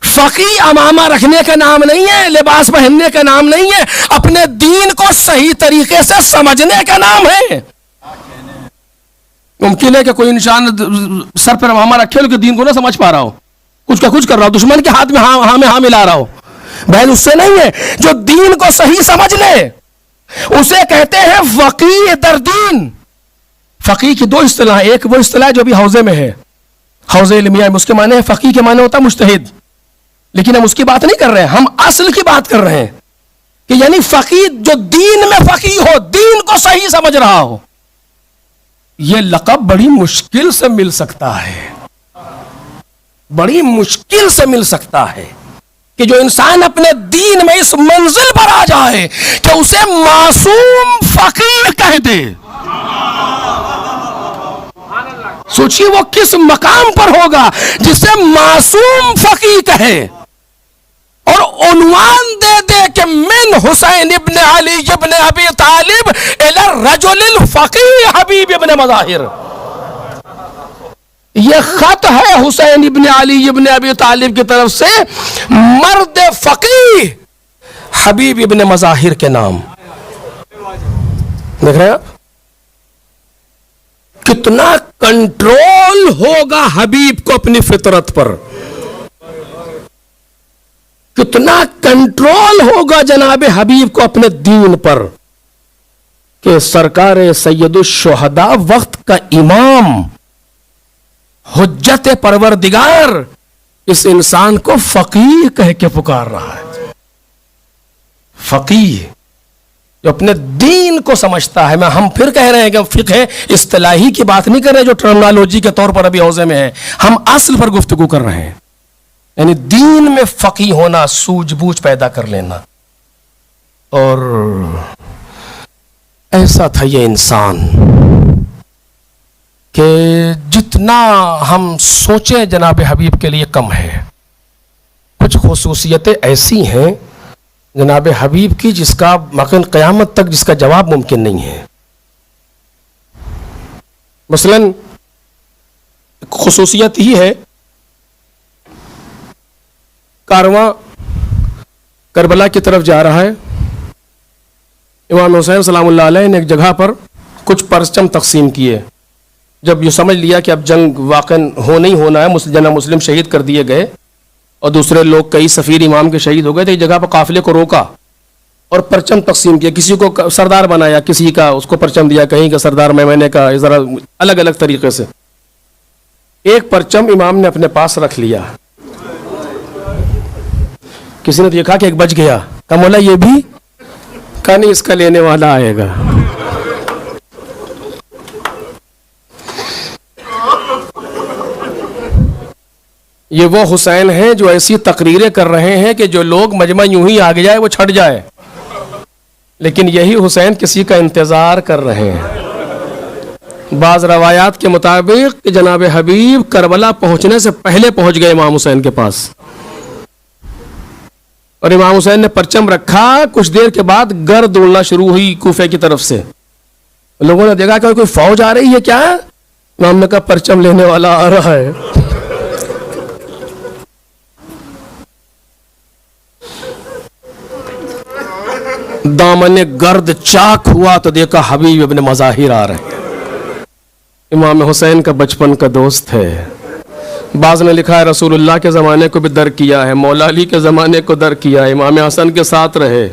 فقیہ عمامہ رکھنے کا نام نہیں ہے، لباس پہننے کا نام نہیں ہے، اپنے دین کو صحیح طریقے سے سمجھنے کا نام ہے. ممکن ہے کہ کوئی انسان سر پر عمامہ رکھے لیکن دین کو نہ سمجھ پا رہا ہو، کچھ کا کچھ کر رہا ہو، دشمن کے ہاتھ میں ہاں ملا رہا ہو. بہن اس سے نہیں ہے، جو دین کو صحیح سمجھ لے اسے کہتے ہیں فقیہ در دین. فقیہ کی دو اصطلاح، ایک وہ اصطلاح جو بھی حوزے میں ہے، حوزے علمیہ میں، اس کے معنی ہے فقیہ کے معنی ہوتا ہے مجتہد، لیکن ہم اس کی بات نہیں کر رہے ہیں، ہم اصل کی بات کر رہے ہیں کہ یعنی فقیہ جو دین میں فقیہ ہو، دین کو صحیح سمجھ رہا ہو. یہ لقب بڑی مشکل سے مل سکتا ہے، بڑی مشکل سے مل سکتا ہے کہ جو انسان اپنے دین میں اس منزل پر آ جائے کہ اسے معصوم فقیہ کہہ دے. سوچیے وہ کس مقام پر ہوگا جسے معصوم فقیہ کہے اور عنوان دے دے کہ من حسین ابن علی ابن ابی طالب الی الرجل الفقیہ حبیب ابن مظاہر. یہ خط ہے حسین ابن علی ابن ابی طالب کی طرف سے مرد فقیہ حبیب ابن مظاہر کے نام. دیکھ رہے ہیں آپ کتنا کنٹرول ہوگا حبیب کو اپنی فطرت پر، کتنا کنٹرول ہوگا جناب حبیب کو اپنے دین پر کہ سرکار سید الشہداء وقت کا امام حجت پروردگار اس انسان کو فقیہ کہہ کے پکار رہا ہے. فقیہ جو اپنے دین کو سمجھتا ہے. ہم پھر کہہ رہے ہیں کہ فقہ اصطلاحی کی بات نہیں کر رہے جو ٹرمنالوجی کے طور پر ابھی حوزے میں ہے، ہم اصل پر گفتگو کر رہے ہیں. یعنی دین میں فقیہ ہونا، سوجھ بوجھ پیدا کر لینا. اور ایسا تھا یہ انسان کہ جتنا ہم سوچیں جناب حبیب کے لیے کم ہے. کچھ خصوصیتیں ایسی ہیں جناب حبیب کی جس کا مقام قیامت تک جس کا جواب ممکن نہیں ہے. مثلاً خصوصیت ہی ہے کارواں کربلا کی طرف جا رہا ہے. امام حسین سلام اللہ علیہ نے ایک جگہ پر کچھ پرچم تقسیم کیے. جب یہ سمجھ لیا کہ اب جنگ واقع نہیں ہونا ہے, جنہ مسلم شہید کر دیے گئے اور دوسرے لوگ کئی سفیر امام کے شہید ہو گئے, تو ایک جگہ پر قافلے کو روکا اور پرچم تقسیم کیا. کسی کو سردار بنایا, کسی کا اس کو پرچم دیا, کہیں کا سردار میں کا, ذرا الگ الگ طریقے سے. ایک پرچم امام نے اپنے پاس رکھ لیا. کسی نے دیکھا کہ ایک بچ گیا, کہا مولا یہ بھی, کہا نہیں اس کا لینے والا آئے گا. یہ وہ حسین ہیں جو ایسی تقریریں کر رہے ہیں کہ جو لوگ مجمع یوں ہی آگے جائے وہ چھٹ جائے, لیکن یہی حسین کسی کا انتظار کر رہے ہیں. بعض روایات کے مطابق کہ جناب حبیب کربلا پہنچنے سے پہلے پہنچ گئے امام حسین کے پاس, اور امام حسین نے پرچم رکھا. کچھ دیر کے بعد گرد اڑنا شروع ہوئی کوفے کی طرف سے. لوگوں نے دیکھا کہ کوئی فوج آ رہی ہے کیا؟ امام نے کہا پرچم لینے والا آ رہا ہے. دامن گرد چاک ہوا تو دیکھا حبیب ابن مظاہر آ رہے ہیں. امام حسین کا بچپن کا دوست ہے. بعض نے لکھا ہے رسول اللہ کے زمانے کو بھی در کیا ہے, مولا علی کے زمانے کو در کیا ہے, امام حسن کے ساتھ رہے.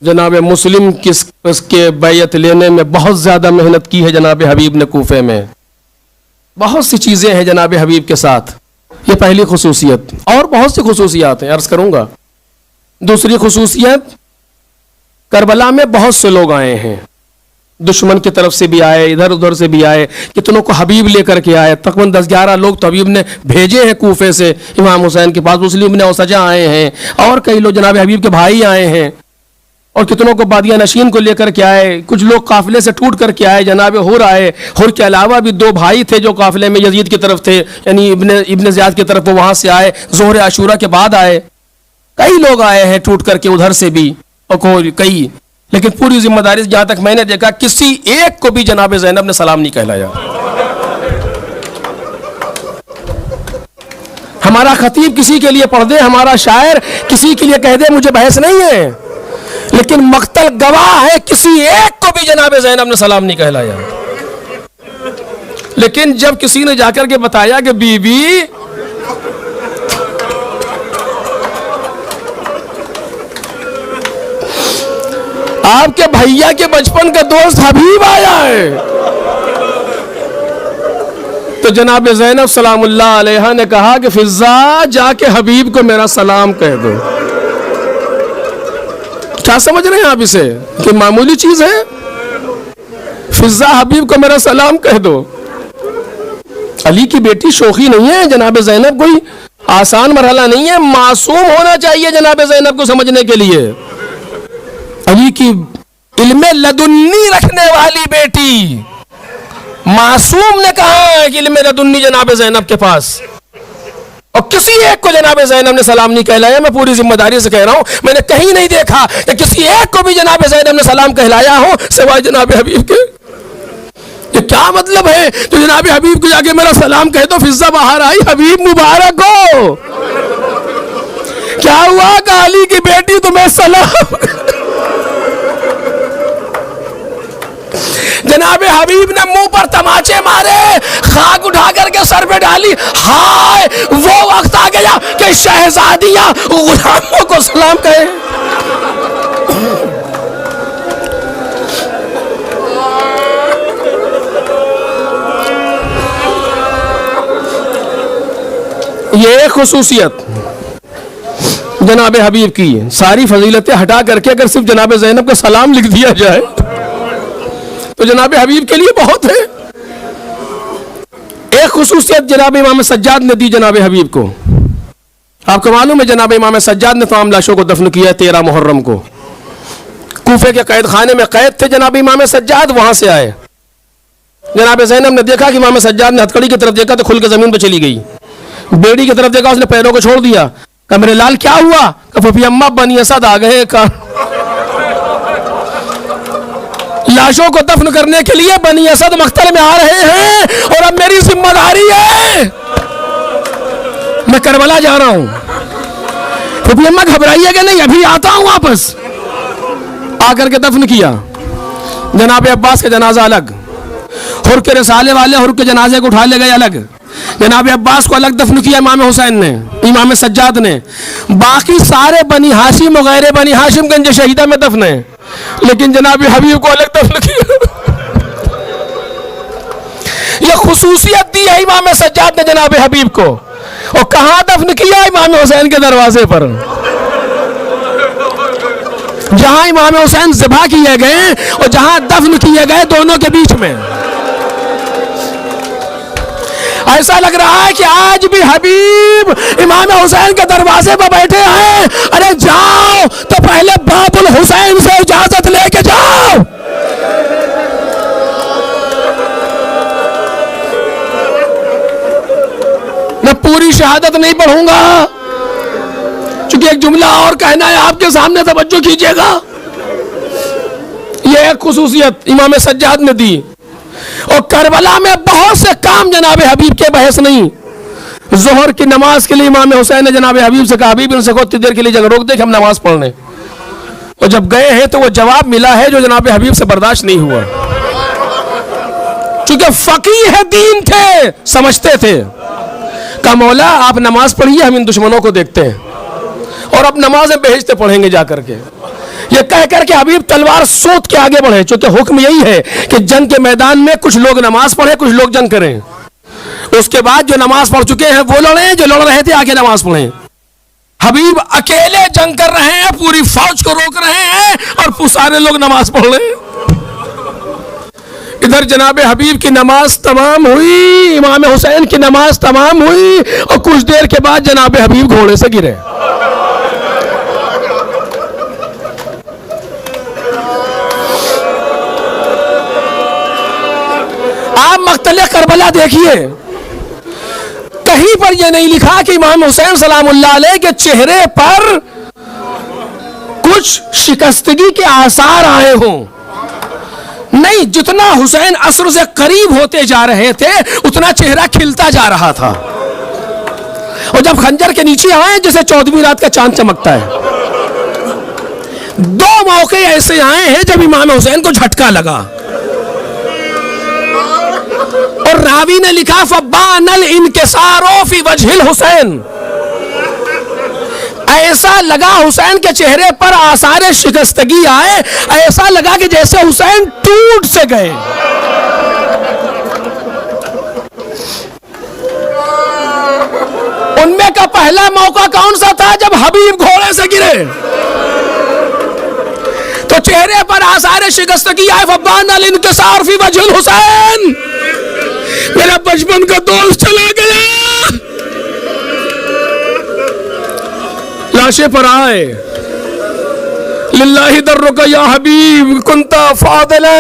جناب مسلم کے بیعت لینے میں بہت زیادہ محنت کی ہے جناب حبیب نے کوفے میں. بہت سی چیزیں ہیں جناب حبیب کے ساتھ. یہ پہلی خصوصیت, اور بہت سی خصوصیات ہیں عرض کروں گا. دوسری خصوصیت, کربلا میں بہت سے لوگ آئے ہیں, دشمن کی طرف سے بھی آئے, ادھر ادھر سے بھی آئے, کتنوں کو حبیب لے کر کے آئے. تقریباً 10-11 لوگ تو حبیب نے بھیجے ہیں کوفے سے امام حسین کے پاس. مسلم نے اوسجا آئے ہیں, اور کئی لوگ جناب حبیب کے بھائی آئے ہیں, اور کتنوں کو بادیہ نشین کو لے کر کے آئے. کچھ لوگ قافلے سے ٹوٹ کر کے آئے, جناب حر آئے. حر کے علاوہ بھی 2 بھائی تھے جو قافلے میں یزید کی طرف تھے, یعنی ابن زیاد کی طرف, وہ وہاں سے آئے. ظہر عاشورہ کے بعد آئے. کئی لوگ آئے ہیں ٹوٹ کر کے ادھر سے بھی, اور کئی. لیکن پوری ذمہ داری جہاں تک میں نے دیکھا کسی ایک کو بھی جناب زینب نے سلام نہیں کہلایا. ہمارا خطیب کسی کے لیے پڑھ دے, ہمارا شاعر کسی کے لیے کہہ دے, مجھے بحث نہیں ہے, لیکن مقتل گواہ ہے کسی ایک کو بھی جناب زینب نے سلام نہیں کہلایا. لیکن جب کسی نے جا کر کے بتایا کہ بی بی آپ کے بھیا کے بچپن کا دوست حبیب آیا ہے, تو جناب زینب سلام اللہ علیہ نے کہا کہ فضا جا کے حبیب کو میرا سلام کہہ دو. کیا سمجھ رہے ہیں آپ اسے کہ معمولی چیز ہے؟ فضا حبیب کو میرا سلام کہہ دو. علی کی بیٹی شوخی نہیں ہے جناب زینب, کوئی آسان مرحلہ نہیں ہے. معصوم ہونا چاہیے جناب زینب کو سمجھنے کے لیے. علی کی علم لدنی رکھنے والی بیٹی, معصوم نے کہا ہے کہ علم لدنی جناب زینب کے پاس, اور کسی ایک کو جناب زینب نے سلام نہیں کہلایا. میں پوری ذمہ داری سے کہہ رہا ہوں, میں نے کہیں نہیں دیکھا کہ کسی ایک کو بھی جناب زینب نے سلام کہلایا ہو سوائے جناب حبیب کے. یہ کیا مطلب ہے؟ تو جناب حبیب کو جا کے میرا سلام کہہ دو. فضا باہر آئی, حبیب مبارک ہو. کیا ہوا کہ علی کی بیٹی تمہیں سلام. جناب حبیب نے منہ پر تماچے مارے, خاک اٹھا کر کے سر پہ ڈالی. ہائے وہ وقت آ گیا کہ شہزادیاں غلاموں کو سلام کہیں. یہ خصوصیت جناب حبیب کی. ساری فضیلتیں ہٹا کر کے اگر صرف جناب زینب کا سلام لکھ دیا جائے تو جناب حبیب کے لیے بہت ہے. ایک خصوصیت جناب امام سجاد نے دی جناب حبیب کو. آپ کو معلوم ہے جناب امام سجاد نے تمام لاشوں کو دفن کیا 13 محرم کو. کوفے کے قید خانے میں قید تھے جناب امام سجاد، وہاں سے آئے. جناب زینب نے دیکھا کہ امام سجاد نے ہتھکڑی کی طرف دیکھا تو کھل کے زمین پہ چلی گئی. بیڑی کی طرف دیکھا، اس نے پیروں کو چھوڑ دیا. کہا میرے لال کیا ہوا؟ کہ پھپھی اماں بنی اسد آ گئے. لاشوں کو دفن کرنے کے لیے بنی اسد مقتل میں آ رہے ہیں اور اب میری ذمہ داری ہے، میں کربلا جا رہا ہوں. پھپھی اماں گھبرائیے کہ نہیں، ابھی آتا ہوں واپس. آ کر کے دفن کیا. جناب عباس کا جنازہ الگ، حر کے رسالے والے حر کے جنازے کو اٹھا لے گئے الگ. جناب عباس کو الگ دفن کیا امام حسین نے، امام سجاد نے. باقی سارے بنی ہاشم وغیرہ بنی ہاشم گنج شہیدہ میں دفن ہیں، لیکن جناب حبیب کو الگ دفن کیا. یہ خصوصیت دی ہے امام سجاد نے جناب حبیب کو. اور کہاں دفن کیا؟ امام حسین کے دروازے پر، جہاں امام حسین ذبح کیے گئے اور جہاں دفن کیے گئے، دونوں کے بیچ میں. ایسا لگ رہا ہے کہ آج بھی حبیب امام حسین کے دروازے پر بیٹھے ہیں. ارے جاؤ تو پہلے باب الحسین سے اجازت لے کے جاؤ. میں پوری شہادت نہیں پڑھوں گا چونکہ ایک جملہ اور کہنا ہے آپ کے سامنے، توجہ کیجئے گا. یہ ایک خصوصیت امام سجاد نے دی. اور کربلا میں بہت سے کام جناب حبیب کے بحث نہیں. ظہر کی نماز کے لیے امام حسین نے جناب حبیب سے کہا حبیب ان سے کچھ دیر کے لیے جگہ روک دے کہ ہم نماز پڑھ لیں. اور جب گئے ہیں تو وہ جواب ملا ہے جو جناب حبیب سے برداشت نہیں ہوا. چونکہ فقیہ دین تھے، سمجھتے تھے. کہا مولا آپ نماز پڑھیے، ہم ان دشمنوں کو دیکھتے ہیں اور اب نمازیں بہشتے پڑھیں گے جا کر کے. یہ کہہ کر کے حبیب تلوار سوت کے آگے بڑھے، چونکہ حکم یہی ہے کہ جنگ کے میدان میں کچھ لوگ نماز پڑھیں، کچھ لوگ جنگ کریں. اس کے بعد جو نماز پڑھ چکے ہیں وہ لڑیں، جو لڑ رہے تھے آگے نماز پڑھیں. حبیب اکیلے جنگ کر رہے ہیں، پوری فوج کو روک رہے ہیں اور سارے لوگ نماز پڑھ رہے ہیں. ادھر جناب حبیب کی نماز تمام ہوئی، امام حسین کی نماز تمام ہوئی اور کچھ دیر کے بعد جناب حبیب گھوڑے سے گرے. آپ مقتل کربلا دیکھیے، کہیں پر یہ نہیں لکھا کہ امام حسین سلام اللہ علیہ کے چہرے پر کچھ شکستگی کے آثار آئے ہوں. نہیں، جتنا حسین عصر سے قریب ہوتے جا رہے تھے اتنا چہرہ کھلتا جا رہا تھا. اور جب خنجر کے نیچے آئے جیسے 14ویں رات کا چاند چمکتا ہے. دو موقع ایسے آئے ہیں جب امام حسین کو جھٹکا لگا اور راوی نے لکھا فبان الانکسار فی وجہ الحسین. ایسا لگا حسین کے چہرے پر آثار شکستگی آئے، ایسا لگا کہ جیسے حسین ٹوٹ سے گئے. ان میں کا پہلا موقع کون سا تھا؟ جب حبیب گھوڑے سے گرے تو چہرے پر آثار شکستگی آئے. فبان الانکسار فی وجہ الحسین. میرا بچپن کا دوست چلا گیا. لاشیں پر آئے. للہ درک یا حبیب کنت فاضلا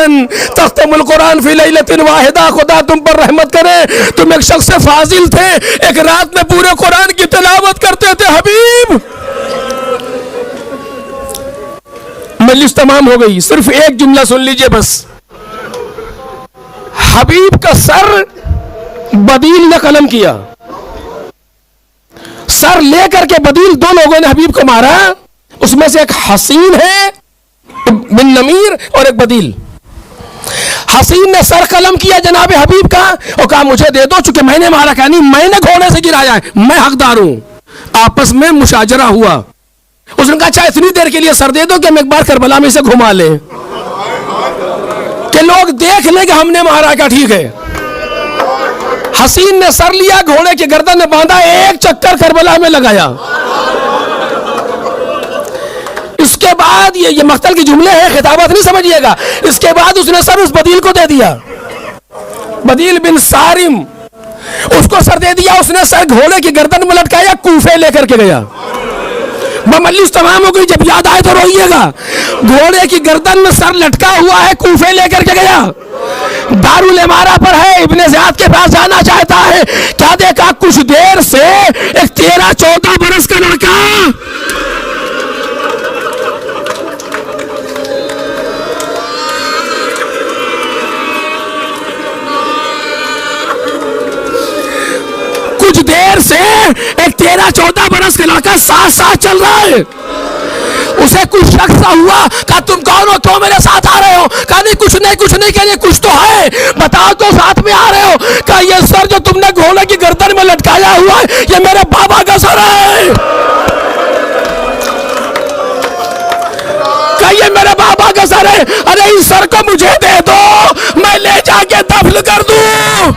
تختم القرآن فی لیلۃ واحدہ. خدا تم پر رحمت کرے، تم ایک شخص فاضل تھے، ایک رات میں پورے قرآن کی تلاوت کرتے تھے حبیب. مجلس تمام ہو گئی، صرف ایک جملہ سن لیجئے بس. حبیب کا سر بدیل نے قلم کیا. سر لے کر کے بدیل دو لوگوں نے حبیب کو مارا. اس میں سے ایک حسین ہے بن نمیر اور ایک بدیل. حسین نے سر قلم کیا جناب حبیب کا اور کہا مجھے دے دو چونکہ میں نے مارا. کہا نہیں، میں نے گھوڑے سے گرایا ہے، میں حقدار ہوں. آپس میں مشاجرہ ہوا. اس نے کہا اچھا اتنی دیر کے لیے سر دے دو کہ ہم ایک بار کربلا میں اسے گھما لیں کہ لوگ دیکھ لیں کہ ہم نے مارا. کیا ٹھیک ہے. حسین نے سر لیا، گھوڑے کی گردن میں باندھا، ایک چکر کربلا میں لگایا. اس کے بعد یہ مقتل کی جملے ہیں، خطابت نہیں سمجھیے گا. اس کے بعد اس نے سر اس بدیل کو دے دیا، بدیل بن سارم. اس کو سر دے دیا. اس نے سر گھوڑے کی گردن میں لٹکایا، کوفے لے کر کے گیا. مجلس تمام ہو گئی، جب یاد آئے تو روئیے گا. گھوڑے کی گردن میں سر لٹکا ہوا ہے، کوفے لے کر کے گیا، دارالامارہ پر ہے، ابن زیاد کے پاس جانا چاہتا ہے. کیا دیکھا؟ کچھ دیر سے ایک 13-14 برس کا لڑکا دیر سے ایک 13-14 برس کا لڑکا ساتھ چل رہا ہے. اسے کچھ شک سا ہوا. کہا تم کون ہو؟ کیوں میرے ساتھ آ رہے ہو؟ کہا نہیں کچھ نہیں. کہ کچھ تو ہے، بتاؤ تو ساتھ میں آ رہے ہو. کہا یہ سر جو تم نے گھوڑے کی گردن میں لٹکایا ہوا ہے یہ میرے بابا کا سر ہے. کہا یہ میرے بابا کا سر ہے. ارے اس سر کو مجھے دے دو، میں لے جا کے دفن کر دوں.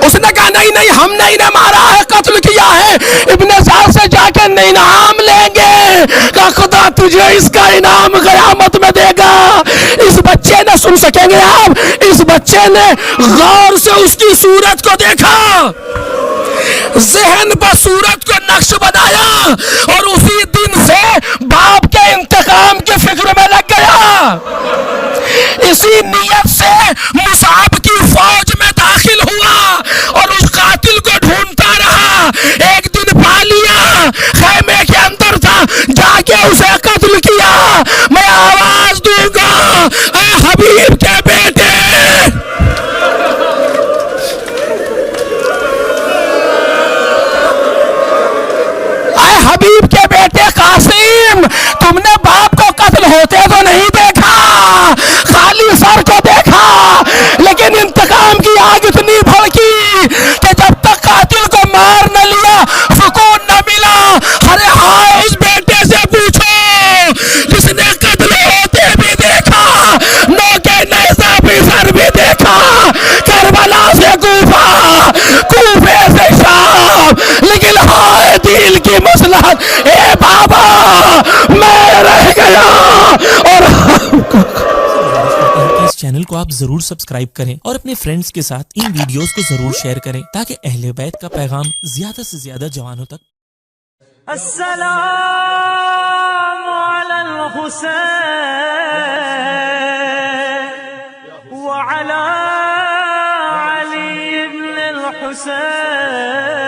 اس نے کہا نہیں ہم نے انہیں مارا ہے، قتل کیا ہے. ابن زیاد سے جا کے انعام لیں گے. کہا خدا تجھے اس کا انعام قیامت میں دے گا. اس بچے نے، سن سکیں گے آپ، اس بچے نے غور سے اس کی صورت کو دیکھا، ذہن پر صورت کو نقش بنایا، اور اسی دن سے باپ کے انتقام کی فکر میں لگ گیا. اسی نیت سے مصعب کی فوج میں داخل ہوا اور اس قاتل کو ڈھونڈتا رہا. ایک دن پا لیا، خیمے کے اندر تھا، جا کے اسے قتل کیا. میں آواز دوں گا، اے حبیب کے بیٹے، اے حبیب کے بیٹے قاسم، تم نے باپ کو قتل ہوتے تو نہیں دیکھا، خالی سر کو دیکھا، لیکن انتقام کی آگ اتنی بھڑکی کہ جب تک قاتل کو مار نہ لیا سکون نہ ملا. ارے ہاں اس بیٹے سے پوچھو جس نے قتل ہوتے بھی دیکھا، نوکے نیزہ بھی سر بھی دیکھا، کربلا سے کوفہ، کوفے سے شام، لیکن ہائے دل کی مصلحت، اے بابا میں رہ گیا. اور اس چینل کو آپ ضرور سبسکرائب کریں اور اپنے فرینڈز کے ساتھ ان ویڈیوز کو ضرور شیئر کریں تاکہ اہل بیت کا پیغام زیادہ سے زیادہ جوانوں تک. السلام علی الحسین وعلی علی ابن الحسین.